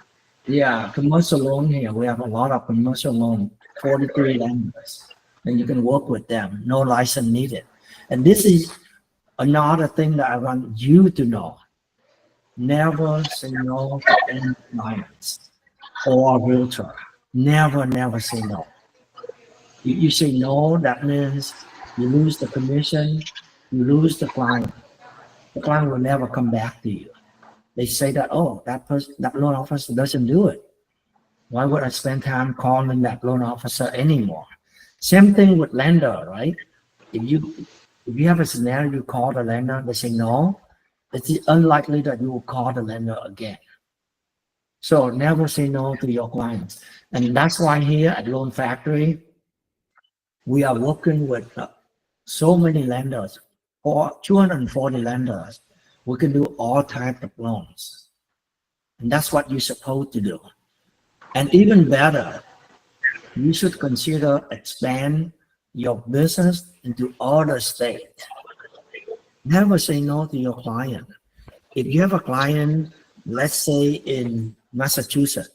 Yeah, commercial loan here. We have a lot of commercial loan, 43 lenders, and you can work with them. No license needed. And this is another thing that I want you to know. Never say no to any clients or realtor. Never say no. You say no, that means you lose the commission, you lose the client. The client will never come back to you. They say that, oh, that loan officer doesn't do it. Why would I spend time calling that loan officer anymore? Same thing with lender, right? If you have a scenario, you call the lender, they say no, it's unlikely that you will call the lender again. So never say no to your clients. And that's why here at Loan Factory, we are working with so many lenders, or 240 lenders. We can do all types of loans. And that's what you're supposed to do. And even better, you should consider expand your business into other states. Never say no to your client. If you have a client, let's say in Massachusetts,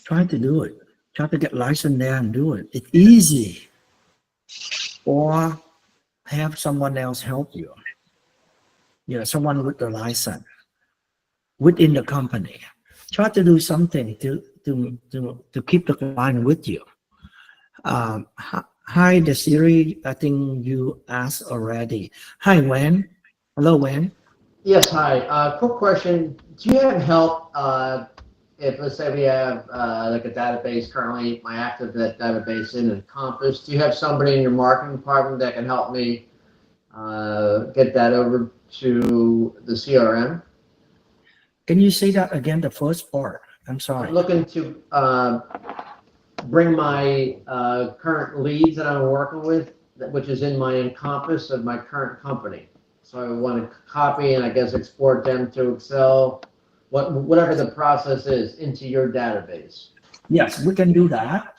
try to do it. Try to get licensed there and do it. It's easy. Or have someone else help you. You know, someone with the license within the company. Try to do something to keep the client with you. Hi, Desiree. I think you asked already. Hi, Wen. Hello, Wen. Yes, hi. Quick question. Do you have help if, let's say, we have like a database currently, my active database in Encompass? Do you have somebody in your marketing department that can help me get that over to the CRM? Can you say that again, the first part? I'm sorry. I'm looking to bring my current leads that I'm working with, which is in my Encompass of my current company. So I want to copy and I guess export them to Excel, whatever the process is, into your database. Yes, we can do that.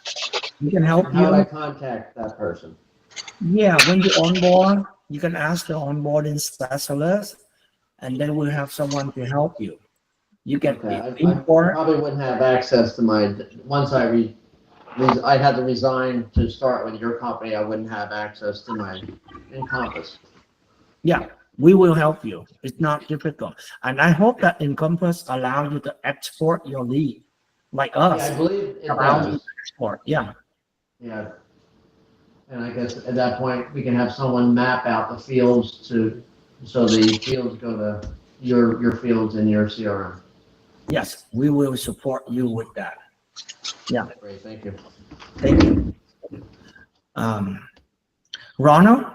We can help you. How do I contact that person? Yeah, when you onboard, you can ask the onboarding specialist, and then we'll have someone to help you. You get I probably wouldn't have access to my, once I'd have to resign to start with your company, I wouldn't have access to my Encompass. Yeah, we will help you. It's not difficult. And I hope that Encompass allows you to export your lead, like us. Yeah, I believe it allows you does. to export. Yeah. Yeah. And I guess at that point, we can have someone map out the fields so the fields go to your fields in your CRM. Yes, we will support you with that. Yeah. Great, thank you. Thank you. Ronald?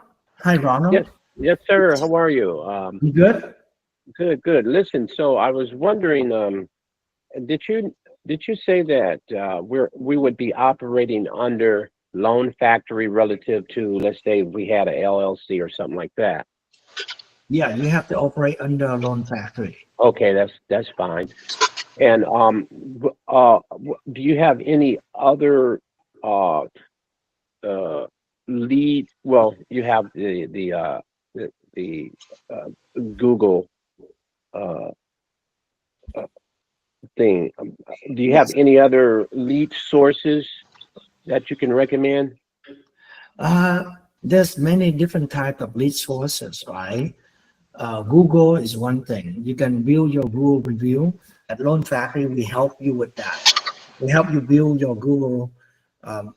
Hi, Ronald. Yes, sir. How are you? You good? Good. Listen, so I was wondering, did you say that we would be operating under Loan Factory relative to, let's say, if we had a LLC or something like that? Yeah, you have to operate under a Loan Factory. Okay, that's fine. And do you have any other lead? Well, you have the Google thing. Do you have any other lead sources that you can recommend? There's many different type of lead sources, right? Google is one thing. You can build your Google review. At Loan Factory, we help you with that. We help you build your Google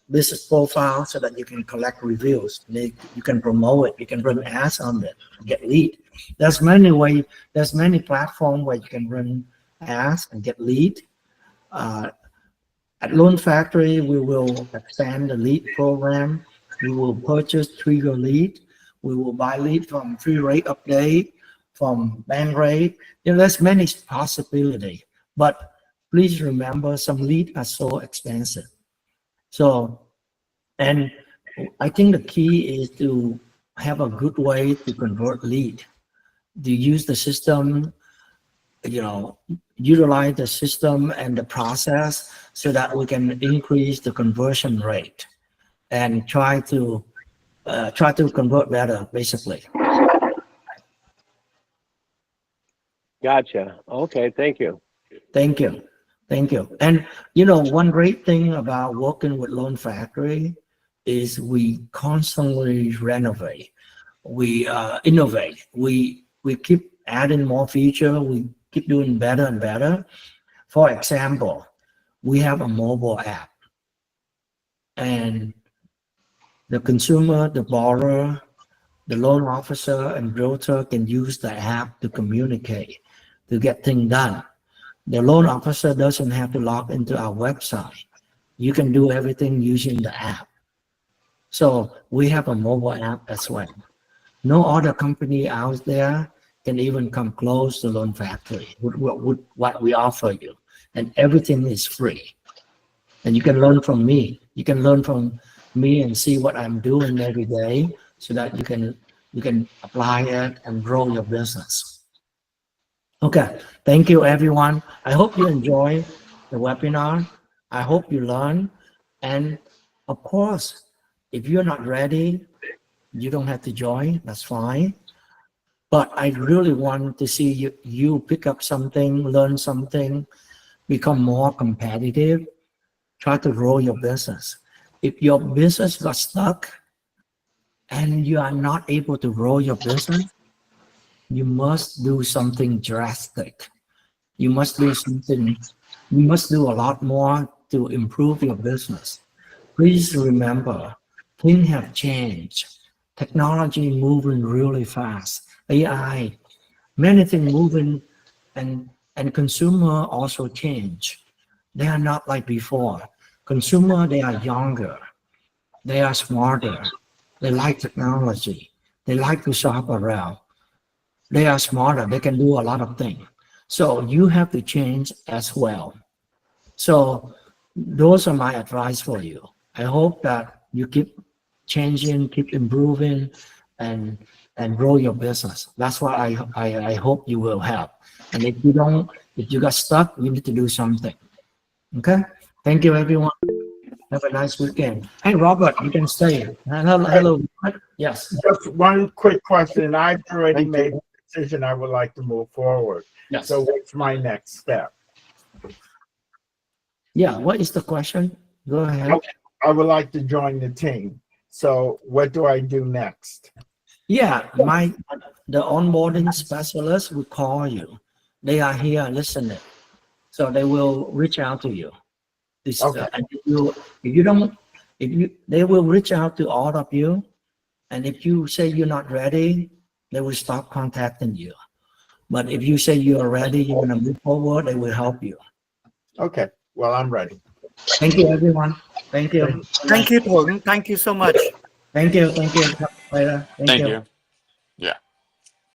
business profile so that you can collect reviews. You can promote it. You can run ads on it, get lead. There's many ways. There's many platforms where you can run ads and get lead. At Loan Factory, we will expand the lead program. We will purchase trigger lead. We will buy lead from free rate update, from bank rate. There's many possibilities, but please remember some leads are so expensive. So, and I think the key is to have a good way to convert lead. To use the system, utilize the system and the process so that we can increase the conversion rate and try to convert better, basically. Gotcha. Okay, thank you. Thank you. Thank you. And one great thing about working with Loan Factory is we constantly renovate. We innovate. We keep adding more feature. We keep doing better and better. For example, we have a mobile app, and the consumer, the borrower, the loan officer, and realtor can use the app to communicate, to get things done. The loan officer doesn't have to log into our website. You can do everything using the app. So we have a mobile app as well. No other company out there can even come close to Loan Factory with what we offer you. And everything is free. And you can learn from me. You can learn from me and see what I'm doing every day so that you can apply it and grow your business. Okay, thank you everyone. I hope you enjoy the webinar. I hope you learn. And of course, if you're not ready, you don't have to join, that's fine. But I really want to see you pick up something, learn something, become more competitive, try to grow your business. If your business got stuck and you are not able to grow your business, you must do something drastic. You must do something, you must do a lot more to improve your business. Please remember, things have changed. Technology moving really fast. AI, many things moving, and consumer also change. They are not like before. Consumer, they are younger. They are smarter. They like technology. They like to shop around. They are smarter. They can do a lot of things. So you have to change as well. So those are my advice for you. I hope that you keep changing, keep improving, and grow your business. That's what I hope you will have. And if you got stuck, you need to do something. Okay? Thank you, everyone. Have a nice weekend. Hey, Robert, you can stay. Hello. Yes. Just one quick question. I've already made a decision. I would like to move forward. Yes. So what's my next step? Yeah, what is the question? Go ahead. I would like to join the team. So what do I do next? Yeah, the onboarding specialist will call you. They are here listening. So they will reach out to you. And they will reach out to all of you. And if you say you're not ready, they will stop contacting you. But if you say you're ready, you're gonna move forward, they will help you. Okay, well, I'm ready. Thank you, everyone. Thank you. Thank you, Peng. Thank you so much. Thank you. Thank you. Later. Thank you. Yeah.